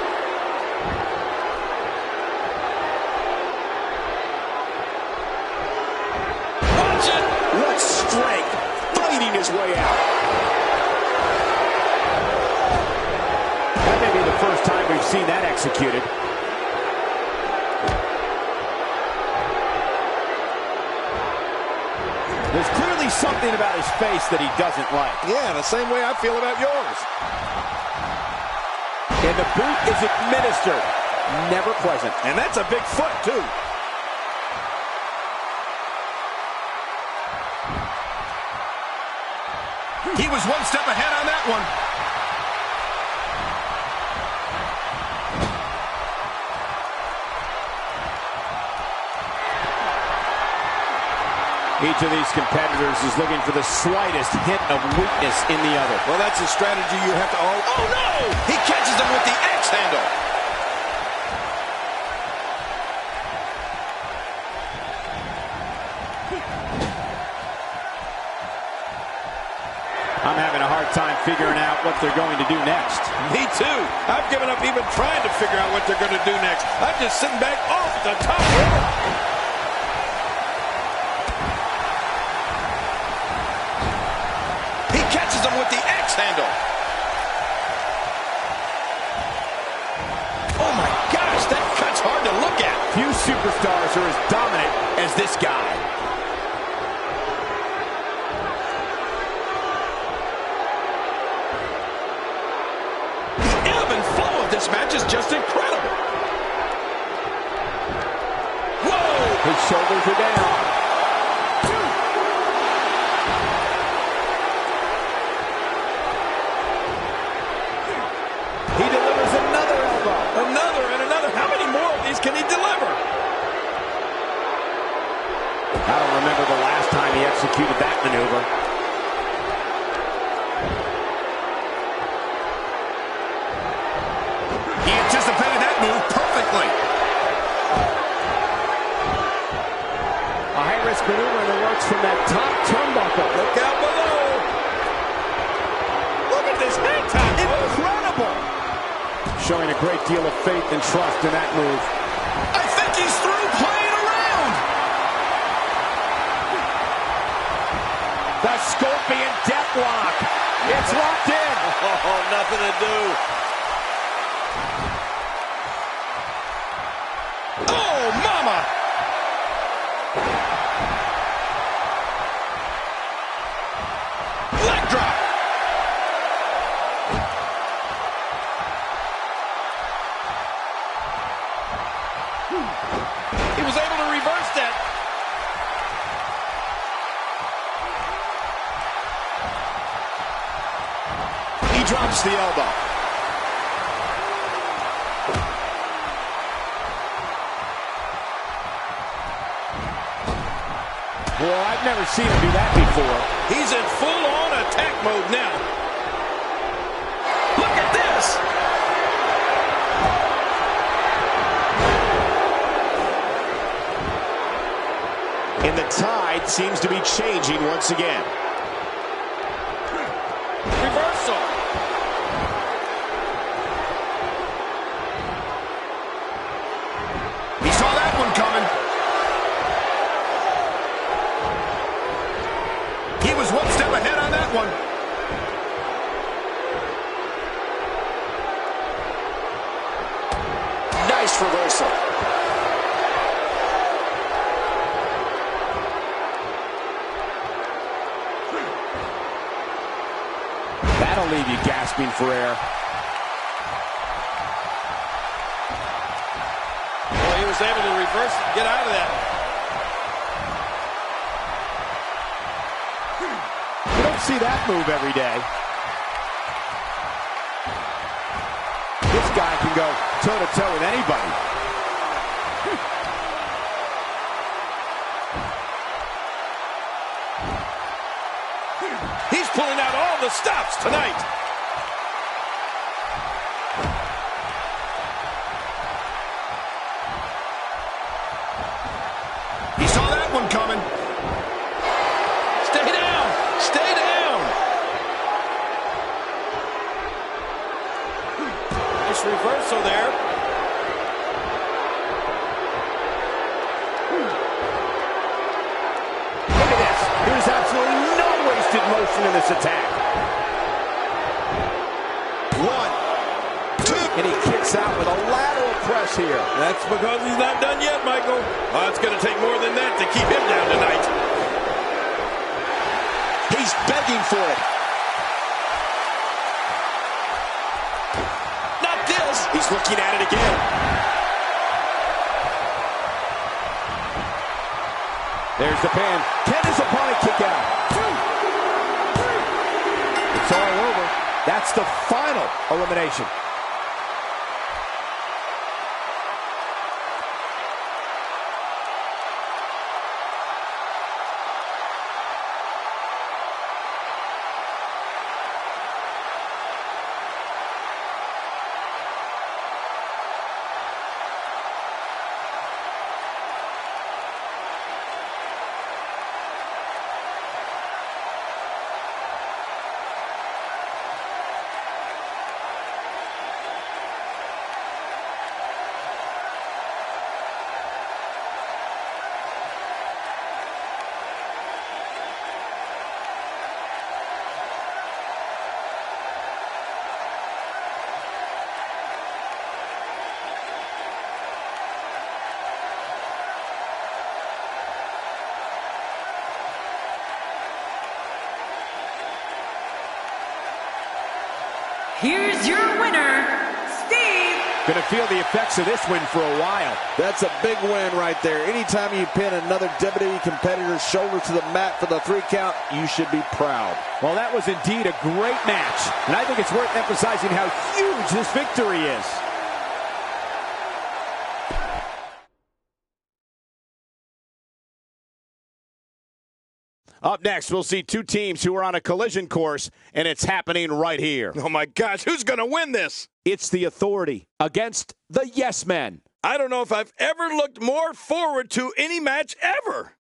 Watch it. What strength. Fighting his way out. That may be the first time we've seen that executed. There's clearly something about his face that he doesn't like. Yeah, the same way I feel about yours. And the boot is administered. Never pleasant. And that's a big foot, too. He was one step ahead on that one. Each of these competitors is looking for the slightest hint of weakness in the other. Well, that's a strategy you have to all... Oh, no! He catches him with the X handle. I'm having a hard time figuring out what they're going to do next. Me too. I've given up even trying to figure out what they're going to do next. I'm just sitting back off the top rope. Catches him with the X handle. Oh my gosh, that cut's hard to look at. Few superstars are as dominant as this guy. The ebb and flow of this match is just incredible. Whoa! His shoulders are down. He delivers another elbow. Another and another. How many more of these can he deliver? I don't remember the last time he executed that maneuver. He anticipated that move perfectly. A high-risk maneuver in the works from that top turnbuckle. Look out below. Look at this hang time. Incredible. Showing a great deal of faith and trust in that move. I think he's through playing around. The Scorpion Deathlock. It's locked in. Oh, nothing to do. Oh, mama. Leg drop. He was able to reverse that. He drops the elbow. Well, I've never seen him do that before. He's in full-on attack mode now. Look at this. And the tide seems to be changing once again. Reversal. one. Nice reversal. That'll leave you gasping for air. Well, he was able to reverse it, get out of that. You don't see that move every day. This guy can go toe-to-toe with anybody. He's pulling out all the stops tonight. He saw that one coming. Stay down. Stay down. Nice reversal there. Look at this. There's absolutely no wasted motion in this attack. 1, 2. And he kicks out with a lateral press here. That's because he's not done yet, Michael. Well, it's going to take more than that to keep him down tonight. He's begging for it. Not this. He's looking at it again. There's the pin. Can his opponent kick out? It's all over. That's the final elimination. Here's your winner, Steve. Gonna feel the effects of this win for a while. That's a big win right there. Anytime you pin another WWE competitor's shoulder to the mat for the 3 count, you should be proud. Well, that was indeed a great match. And I think it's worth emphasizing how huge this victory is. Up next, we'll see 2 teams who are on a collision course, and it's happening right here. Oh, my gosh. Who's going to win this? It's the Authority against the Yes Men. I don't know if I've ever looked more forward to any match ever.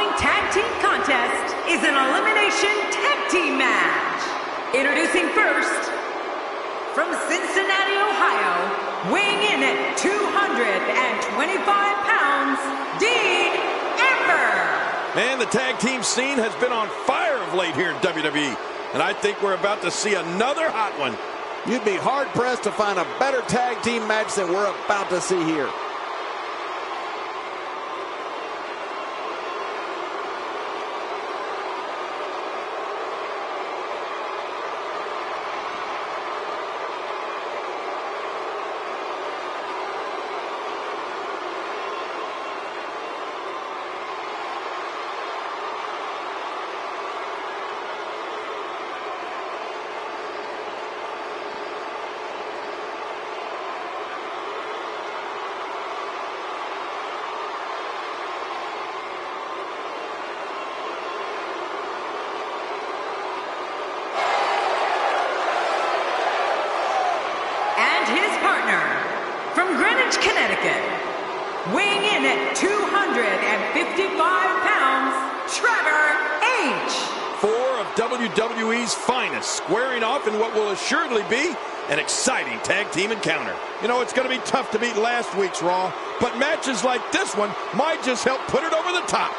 following tag team contest is an elimination tag team match. Introducing first, from Cincinnati, Ohio, weighing in at 225 pounds, Dean Amber. Man, the tag team scene has been on fire of late here in WWE, and I think we're about to see another hot one. You'd be hard-pressed to find a better tag team match than we're about to see here. From Greenwich, Connecticut, weighing in at 255 pounds, Trevor H. Four of WWE's finest, squaring off in what will assuredly be an exciting tag team encounter. You know, it's going to be tough to beat last week's Raw, but matches like this one might just help put it over the top.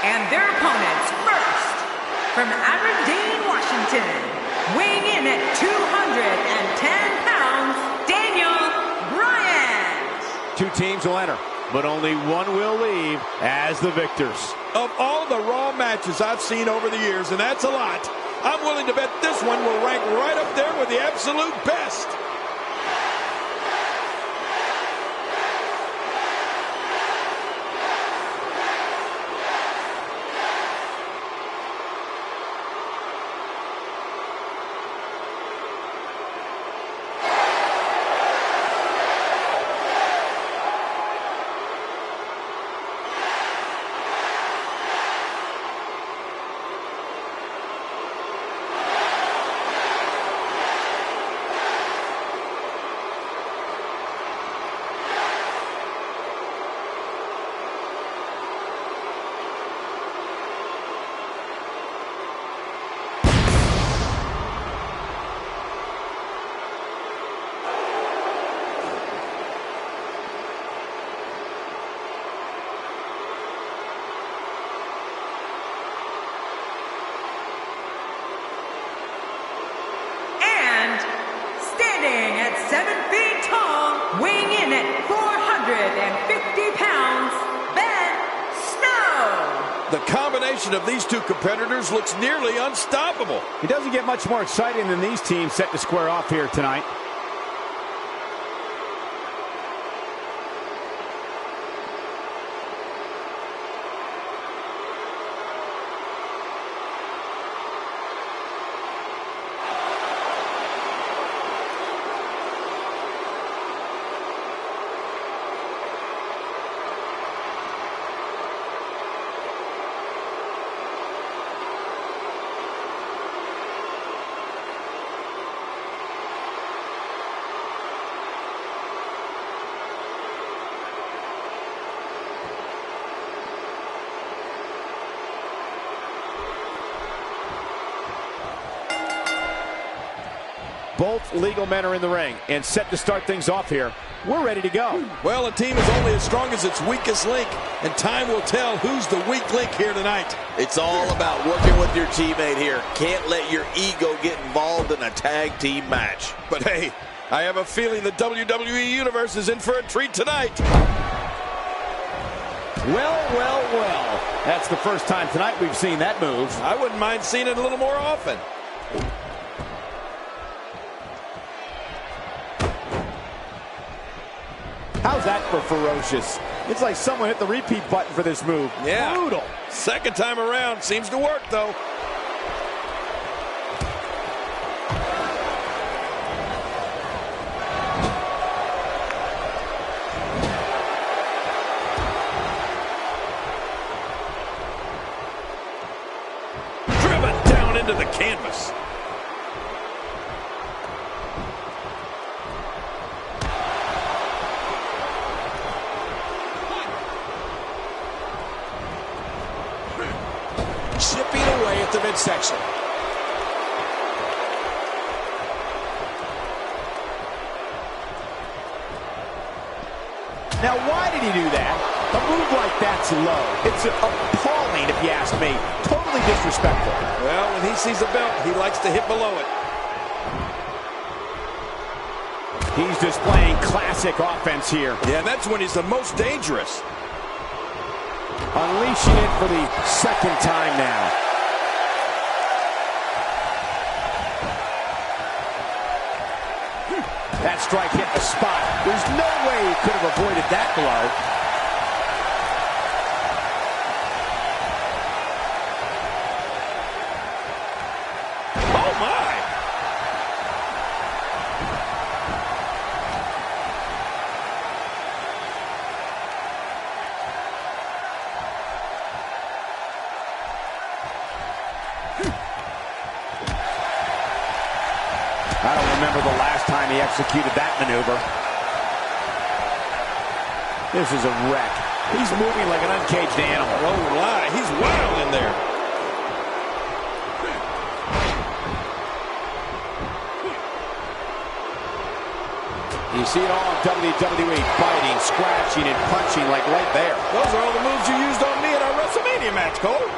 And their opponents first, from Aberdeen, Washington, weighing in at 210 pounds, Daniel Bryant. Two teams will enter, but only one will leave as the victors. Of all the Raw matches I've seen over the years, and that's a lot, I'm willing to bet this one will rank right up there with the absolute best. weighing in at 450 pounds, Ben Snow. The combination of these two competitors looks nearly unstoppable. It doesn't get much more exciting than these teams set to square off here tonight. Both legal men are in the ring and set to start things off here. We're ready to go. Well, a team is only as strong as its weakest link, and time will tell who's the weak link here tonight. It's all about working with your teammate here. Can't let your ego get involved in a tag team match. But hey, I have a feeling the WWE Universe is in for a treat tonight. Well. That's the first time tonight we've seen that move. I wouldn't mind seeing it a little more often. How's that for ferocious? It's like someone hit the repeat button for this move. Yeah. Brutal. Second time around. Seems to work, though. Driven down into the canvas. Chipping away at the midsection. Now, why did he do that? A move like that's low. It's appalling, if you ask me. Totally disrespectful. Well, when he sees a belt, he likes to hit below it. He's displaying classic offense here. Yeah, and that's when he's the most dangerous. Unleashing it for the second time now. That strike hit the spot. There's no way he could have avoided that blow. Oh, my! I don't remember the last time he executed that maneuver. This is a wreck. He's moving like an uncaged animal. Oh, my. He's wild in there. You see it all in WWE. Biting, scratching, and punching like right there. Those are all the moves you used on me in our WrestleMania match, Cole.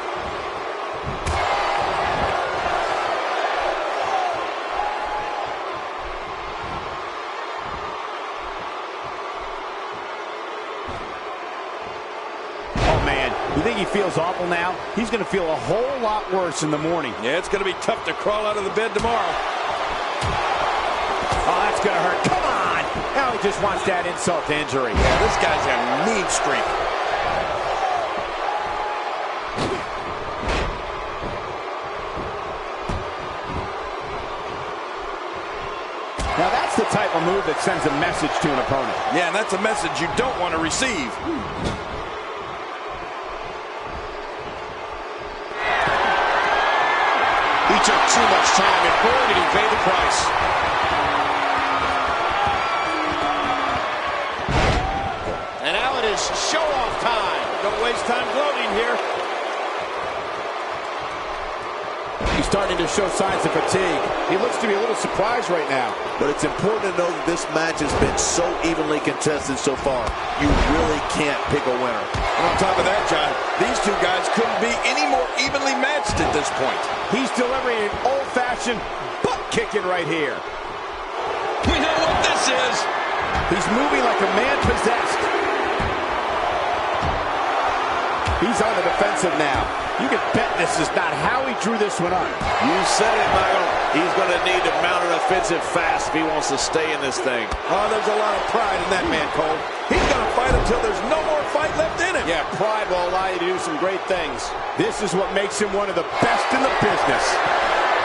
You think he feels awful now? He's going to feel a whole lot worse in the morning. Yeah, it's going to be tough to crawl out of the bed tomorrow. Oh, that's going to hurt. Come on! Now he just wants that insult to injury. Yeah, this guy's a mean streak. Now that's the type of move that sends a message to an opponent. Yeah, and that's a message you don't want to receive. He took too much time, and boy, did he pay the price. And now it is show-off time. Don't waste time gloating here. He's starting to show signs of fatigue. He looks to be a little surprised right now. But it's important to know that this match has been so evenly contested so far. You really can't pick a winner. And on top of that, John, these two guys couldn't be any more evenly matched at this point. He's delivering an old-fashioned butt kicking right here. We know what this is. He's moving like a man possessed. He's on the defensive now. You can bet this is not how he drew this one up. You said it, Michael. He's going to need to mount an offensive fast if he wants to stay in this thing. Oh, there's a lot of pride in that man, Cole. He's going to fight until there's no more fight left in him. Yeah, pride will allow you to do some great things. This is what makes him one of the best in the business.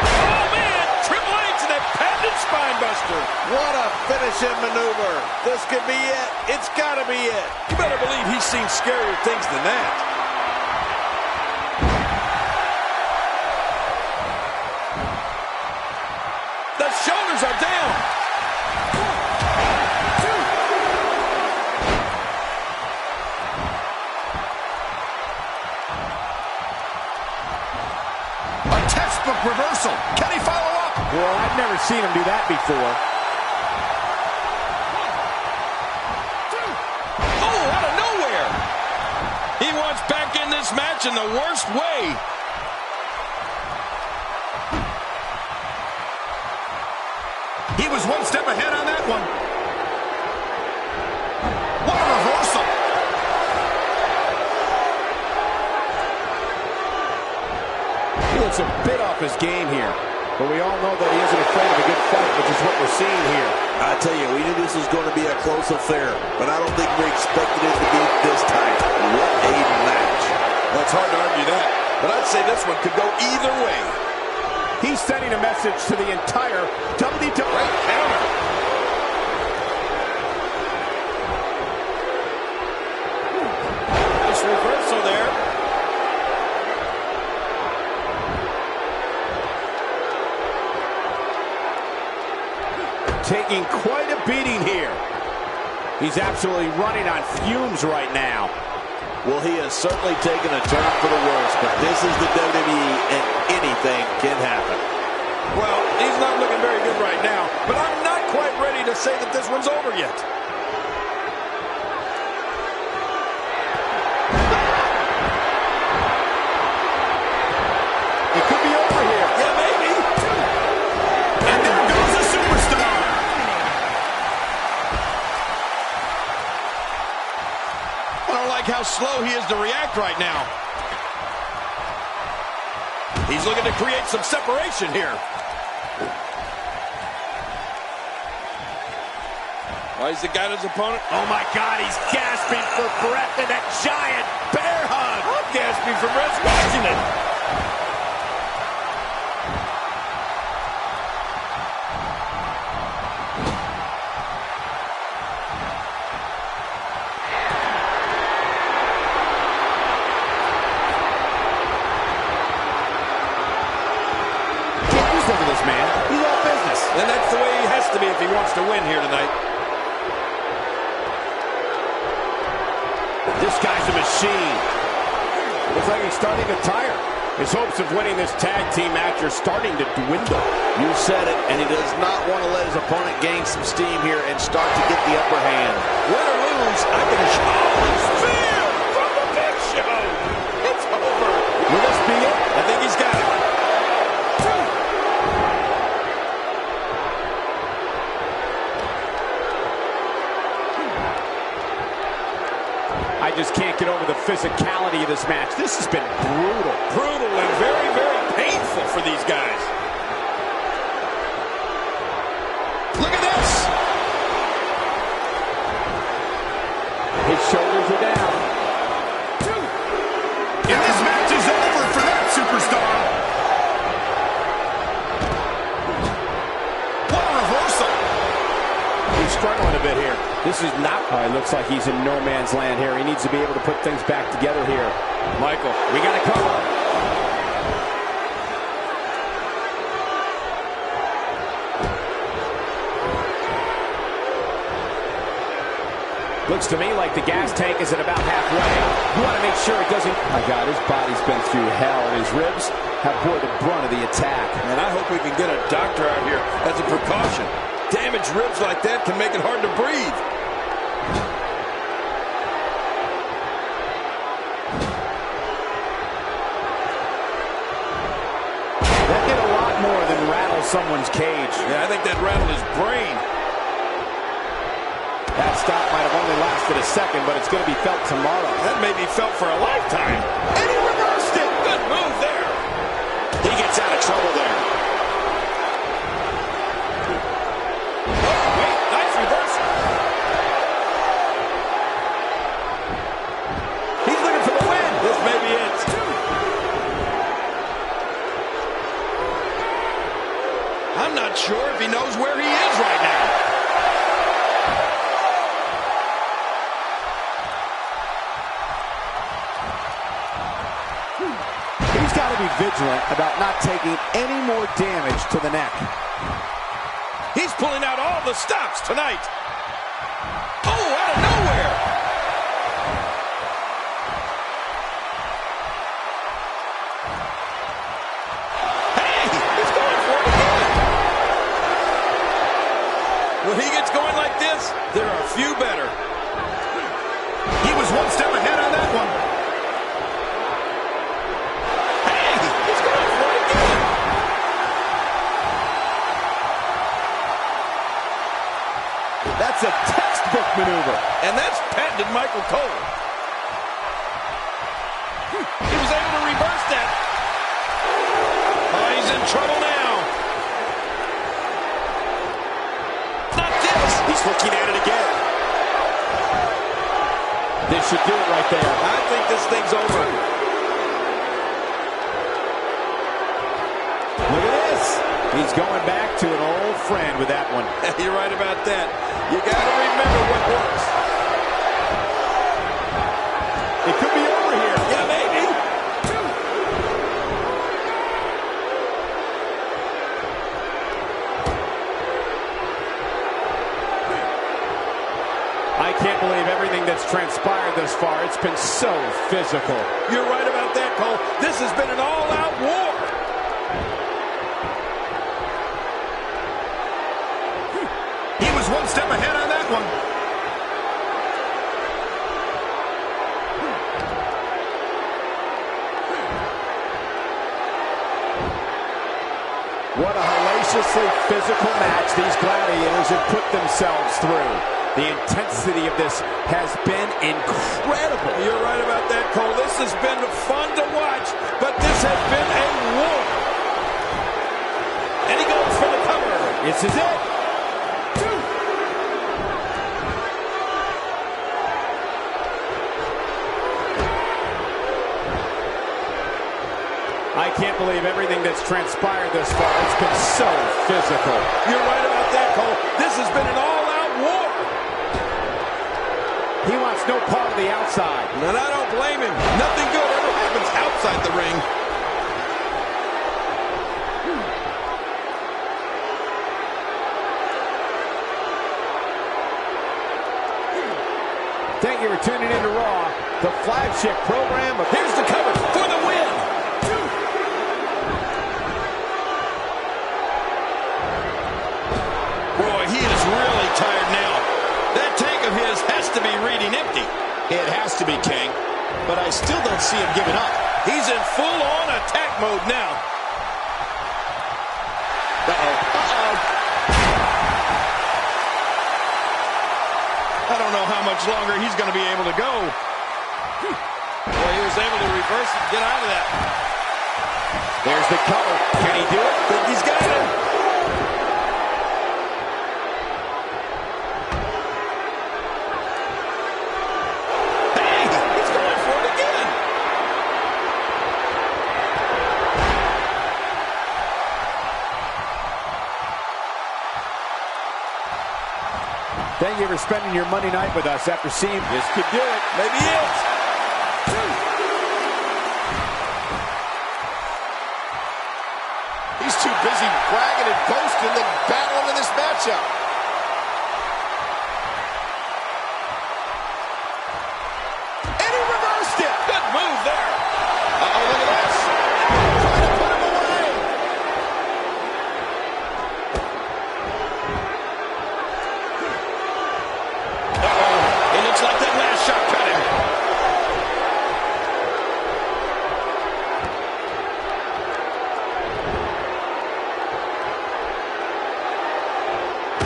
Oh, man! Triple H and that patented spine buster. What a finishing maneuver. This could be it. It's got to be it. You better believe he's seen scarier things than that. The shoulders are down. 1, 2. A textbook reversal. Can he follow up? Well, I've never seen him do that before. Oh, out of nowhere! He wants back in this match in the worst way. He was one step ahead on that one. What a reversal. He looks a bit off his game here, but we all know that he isn't afraid of a good fight, which is what we're seeing here. I tell you, we knew this was going to be a close affair, but I don't think we expected it to be this tight. What a match. Well, it's hard to argue that, but I'd say this one could go either way. He's sending a message to the entire WWE. Counter. This reversal there. Taking quite a beating here. He's absolutely running on fumes right now. Well, he has certainly taken a turn for the worse, but this is the WWE, and anything can happen. Well, he's not looking very good right now, but I'm not quite ready to say that this one's over yet. It could be over here. Yeah, maybe. And there goes the superstar. I don't like how slow he is to react right now. He's looking to create some separation here. Why is he got his opponent? Oh my God, he's gasping for breath in that giant bear hug. I'm gasping for breath watching it. Look at this man. He's all business. And that's the way he has to be if he wants to win here tonight. This guy's a machine. Looks like he's starting to tire. His hopes of winning this tag team match are starting to dwindle. You said it, and he does not want to let his opponent gain some steam here and start to get the upper hand. Win or lose, I can assure you. Oh, it's fair from the Big Show. It's over. Will this be it? I think he's got it. I just can't get over the physicality of this match. This has been brutal. Brutal and very, very painful for these guys. Look at this. His shoulders are down. And this match is over for that superstar. What a reversal. He's struggling a bit here. This is not... it looks like he's in no man's land here. He needs to be able to put things back together here. Michael, we got to cover. Looks to me like the gas tank is at about halfway. You want to make sure it doesn't... My God, his body's been through hell, and his ribs have bore the brunt of the attack. And I hope we can get a doctor out here as a precaution. Damaged ribs like that can make it hard to breathe. That did a lot more than rattle someone's cage. Yeah, I think that rattled his brain. That stop might have only lasted a second, but it's going to be felt tomorrow. That may be felt for a lifetime. And he reversed it. Good move there. He gets out of trouble there. Oh, wait, nice reversal. He's looking for the win. This may be it. I'm not sure if he knows where he is right now. He's got to be vigilant about not taking any more damage to the neck. He's pulling out all the stops tonight. Oh, out of nowhere. Hey, he's going for it again. this? There are few better. He was one step ahead on that one. Hey, he's going for it again. That's a textbook maneuver. And that's patented Michael Cole. He was able to reverse that. Oh, he's in trouble now. Not this. He's looking at it again. This should do it right there. I think this thing's over. Look at this. He's going back to an old friend with that one. You're right about that. You got to remember what works. It could be over here. Yeah, maybe. I can't believe everything that's transpired thus far. It's been so physical. You're right about that, Cole. This has been an all-out war. He was one step ahead on that one. What a hellaciously physical match these gladiators have put themselves through. The intensity of this has been incredible. You're right about that, Cole. This has been fun to watch, but this has been a war. And he goes for the cover. This is it. I can't believe everything that's transpired thus far. It's been so physical. You're right about that, Cole. This has been an all-out war. He wants no part of the outside. And I don't blame him. Nothing good ever happens outside the ring. Thank you for tuning in to Raw, the flagship program of... Here's the cover for the win. Boy, he is really tired now. That tank of his has to be reading empty. It has to be, King. But I still don't see him giving up. He's in full-on attack mode now. Uh-oh. Uh-oh. I don't know how much longer he's going to be able to go. Boy, he was able to reverse and get out of that. There's the cover. Can he do it? Think he's got it. Hey, he's going for it again. Thank you for spending your Monday night with us after seeing this could do it. Maybe he is. He's too busy bragging and boasting than battling in this matchup. And he reversed it. Good move there. Uh-oh, look at this. Trying to put him away. Uh-oh. It looks like that last shot cut him.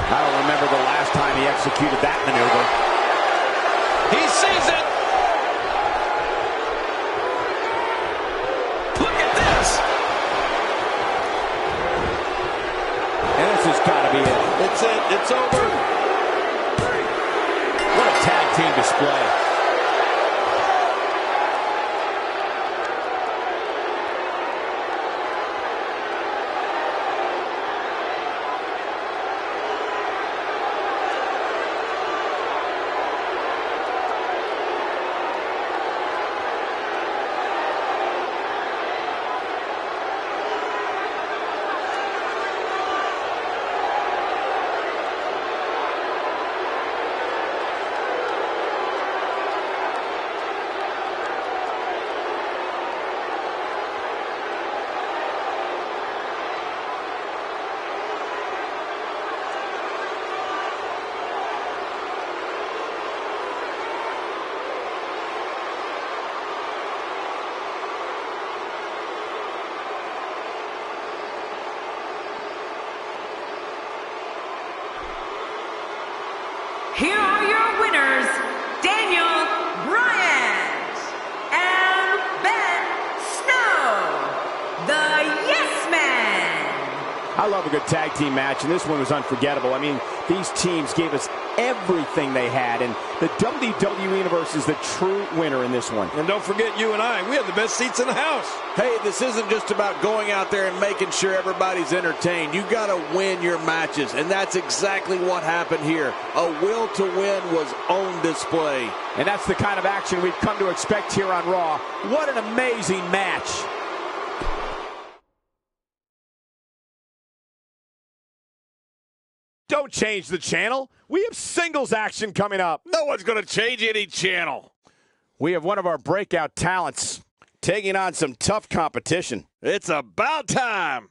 I don't remember the last time he executed that maneuver. He sees it. Look at this. And this has got to be it. It's it. It's over. What a tag team display. I love a good tag team match, and this one was unforgettable. I mean, these teams gave us everything they had, and the WWE Universe is the true winner in this one. And don't forget you and I, we have the best seats in the house. Hey, this isn't just about going out there and making sure everybody's entertained. You got to win your matches, and that's exactly what happened here. A will to win was on display. And that's the kind of action we've come to expect here on Raw. What an amazing match. Don't change the channel. We have singles action coming up. No one's going to change any channel. We have one of our breakout talents taking on some tough competition. It's about time.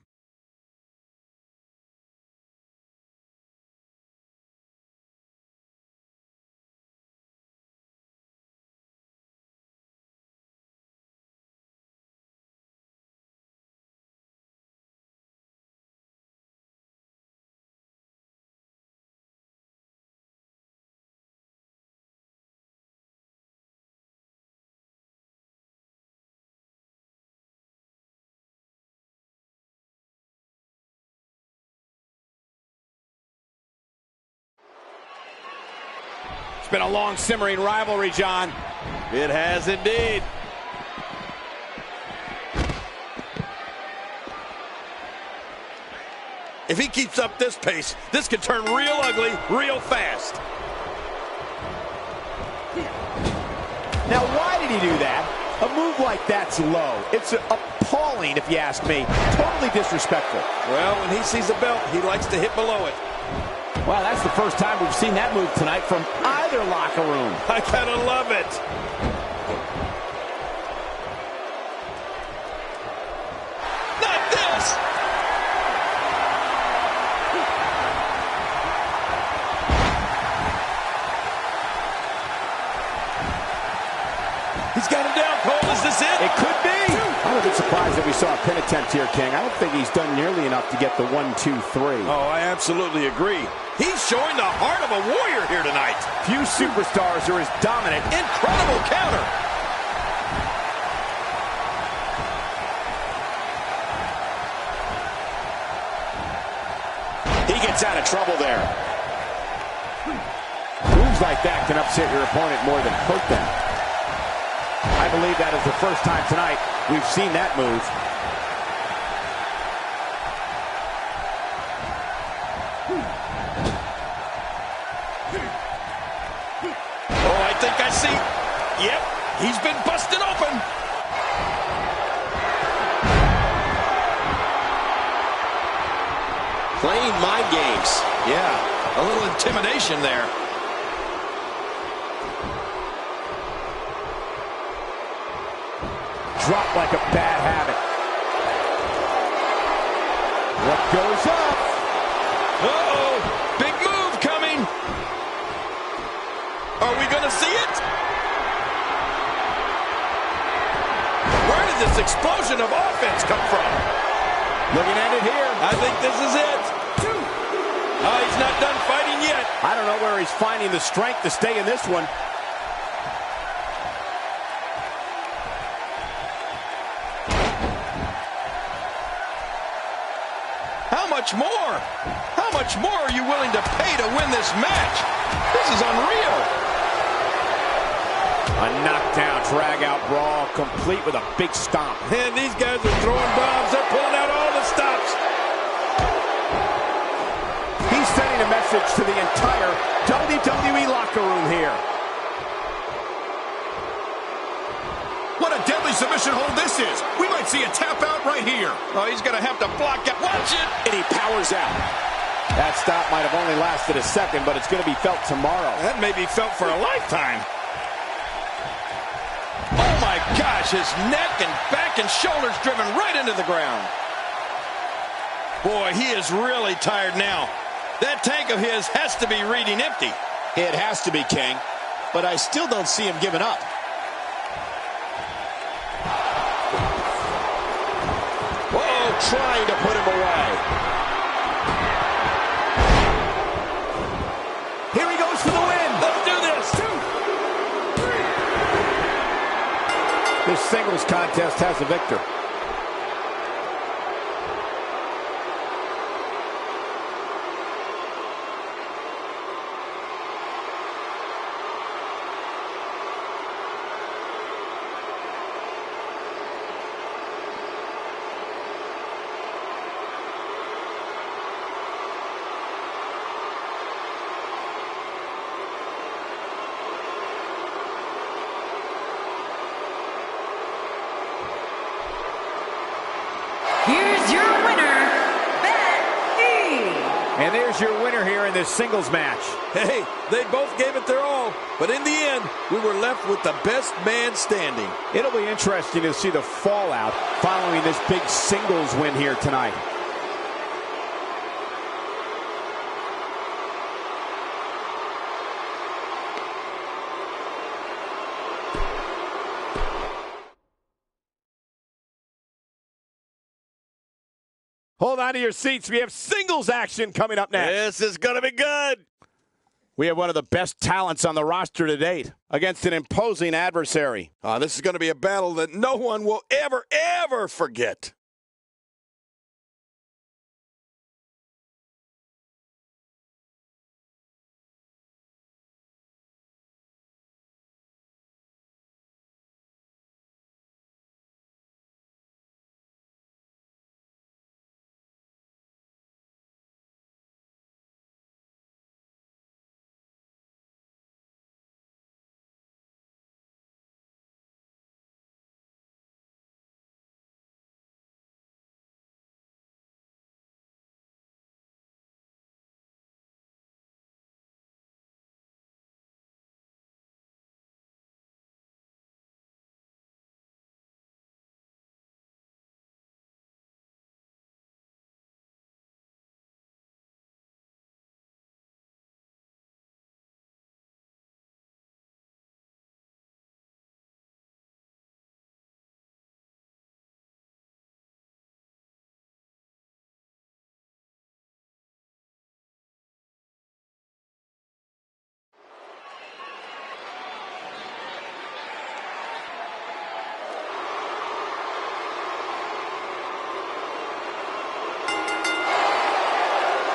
It's been a long simmering rivalry, John. It has indeed. If he keeps up this pace, this could turn real ugly real fast. Now, why did he do that? A move like that's low. It's appalling, if you ask me. Totally disrespectful. Well, when he sees a belt, he likes to hit below it. Well, that's the first time we've seen that move tonight from either locker room. I kind of love it. Not this. He's got him down, Cole. Is this it? It could be. I'm a bit surprised that we saw a pin attempt here, King. I don't think he's done nearly enough to get the 1, 2, 3. Oh, I absolutely agree. He's showing the heart of a warrior here tonight. Few superstars are as dominant. Incredible counter. He gets out of trouble there. Moves like that can upset your opponent more than hurt them. I believe that is the first time tonight we've seen that move. Oh, I think I see. Yep, he's been busted open. Playing mind games. Yeah, a little intimidation there. Drop like a bad habit. What goes up? Uh-oh, big move coming. Are we going to see it? Where did this explosion of offense come from? Looking at it here. I think this is it. Oh, he's not done fighting yet. I don't know where he's finding the strength to stay in this one. How much more? How much more are you willing to pay to win this match? This is unreal. A knockdown, drag-out brawl, complete with a big stomp. And these guys are throwing bombs. They're pulling out all the stops. He's sending a message to the entire WWE locker room here. What a deadly submission hold this is. We might see a tap out right here. Oh, he's going to have to block it. Watch it. And he powers out. That stop might have only lasted a second, but it's going to be felt tomorrow. That may be felt for a lifetime. Oh, my gosh. His neck and back and shoulders driven right into the ground. Boy, he is really tired now. That tank of his has to be reading empty. It has to be, King. But I still don't see him giving up. Trying to put him away. Here he goes for the win. Let's do this. 2, 3. This singles contest has a victor. Here's your winner, Bret. And there's your winner here in this singles match. Hey, they both gave it their all, but in the end, we were left with the best man standing. It'll be interesting to see the fallout following this big singles win here tonight. Hold on to your seats. We have singles action coming up next. This is going to be good. We have one of the best talents on the roster to date against an imposing adversary. This is going to be a battle that no one will ever forget.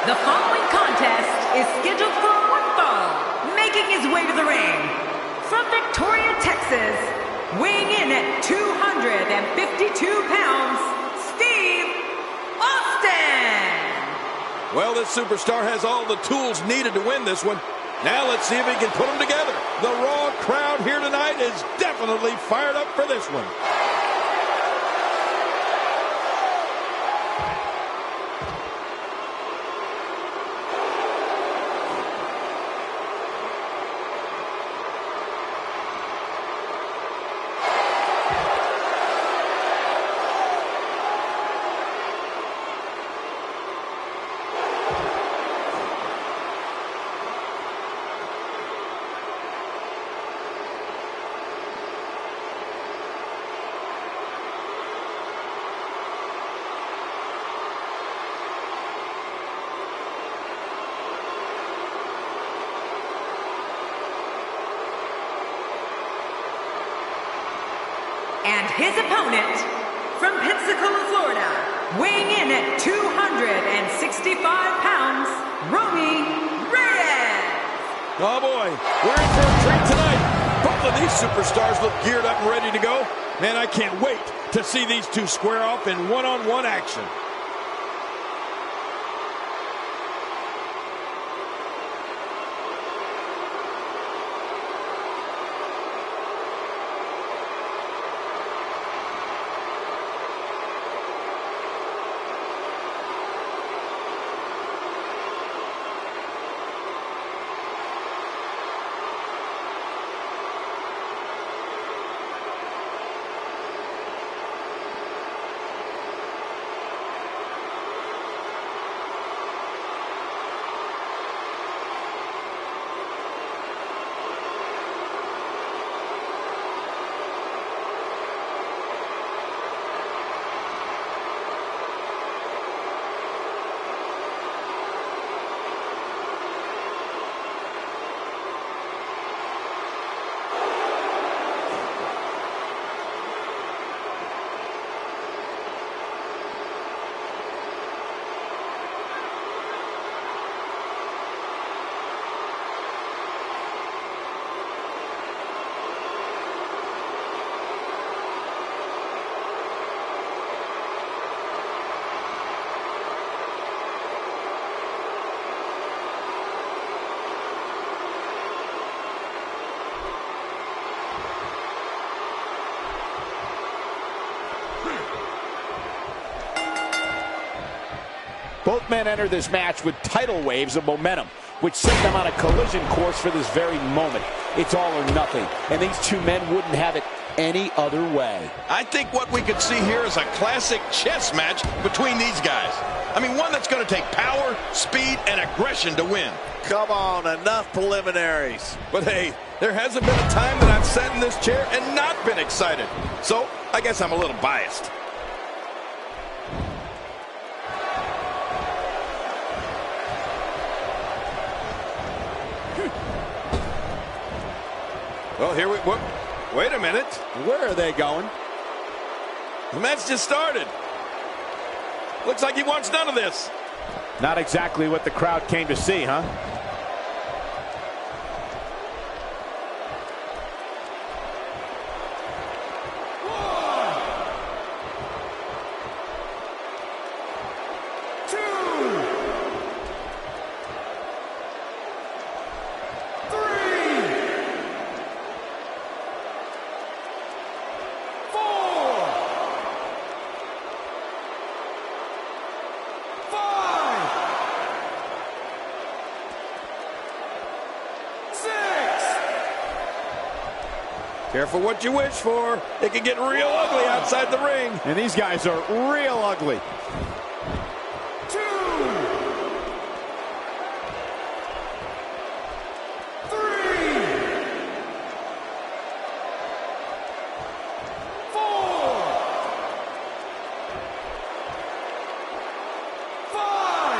The following contest is scheduled for one fall. Making his way to the ring from Victoria, Texas, weighing in at 252 pounds, Steve Austin. Well, this superstar has all the tools needed to win this one. Now let's see if he can put them together. The Raw crowd here tonight is definitely fired up for this one. And his opponent, from Pensacola, Florida, weighing in at 265 pounds, Romy Reyes. Oh boy, we're in for a treat tonight. Both of these superstars look geared up and ready to go. Man, I can't wait to see these two square off in one-on-one action. Both men enter this match with tidal waves of momentum, which set them on a collision course for this very moment. It's all or nothing, and these two men wouldn't have it any other way. I think what we could see here is a classic chess match between these guys. I mean, one that's going to take power, speed, and aggression to win. Come on, enough preliminaries. But hey, there hasn't been a time that I've sat in this chair and not been excited. So I guess I'm a little biased. Well, here we... Wait a minute. Where are they going? The match just started. Looks like he wants none of this. Not exactly what the crowd came to see, huh? Careful what you wish for. It can get real ugly outside the ring. And these guys are real ugly. 2, 3, 4, 5,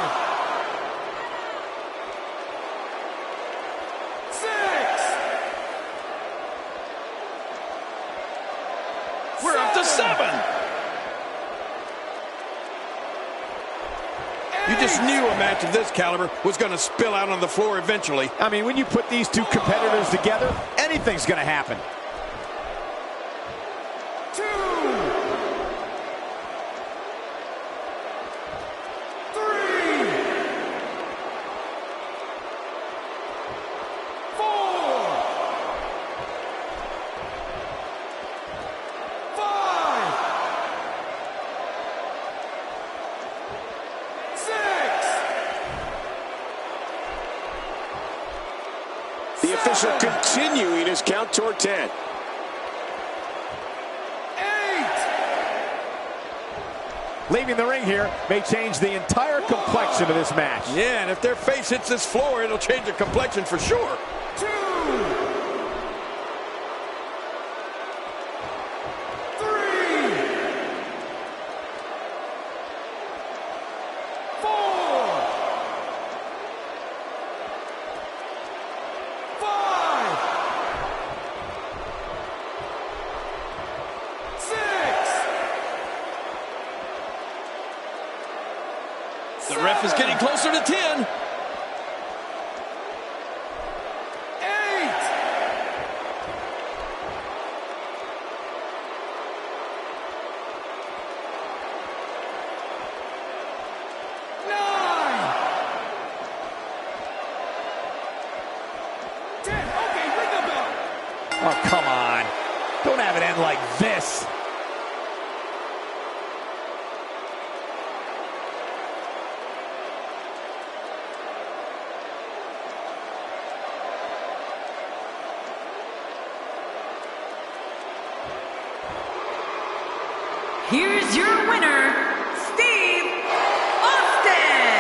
6. We're up to 7. You just knew a match of this caliber was going to spill out on the floor eventually. I mean, when you put these two competitors together, anything's going to happen. 2, 3, 4, 5, 6. The official continuing his count toward 10. 8. Leaving the ring here may change the entire complexion of this match. Yeah, and if their face hits this floor, it'll change the complexion for sure. 2, 3, 4, 5, 6. The ref is getting closer to 10. 8. Oh, come on. Don't have it end like this. Here's your winner, Steve Austin.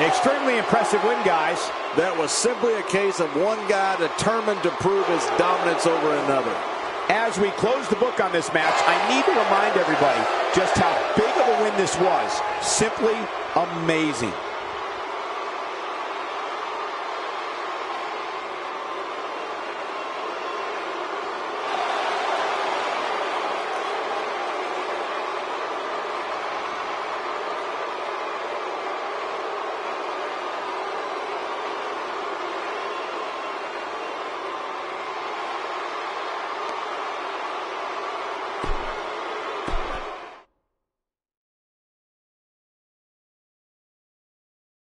Extremely impressive win, guys. That was simply a case of one guy determined to prove his dominance over another. As we close the book on this match, I need to remind everybody just how big of a win this was. Simply amazing.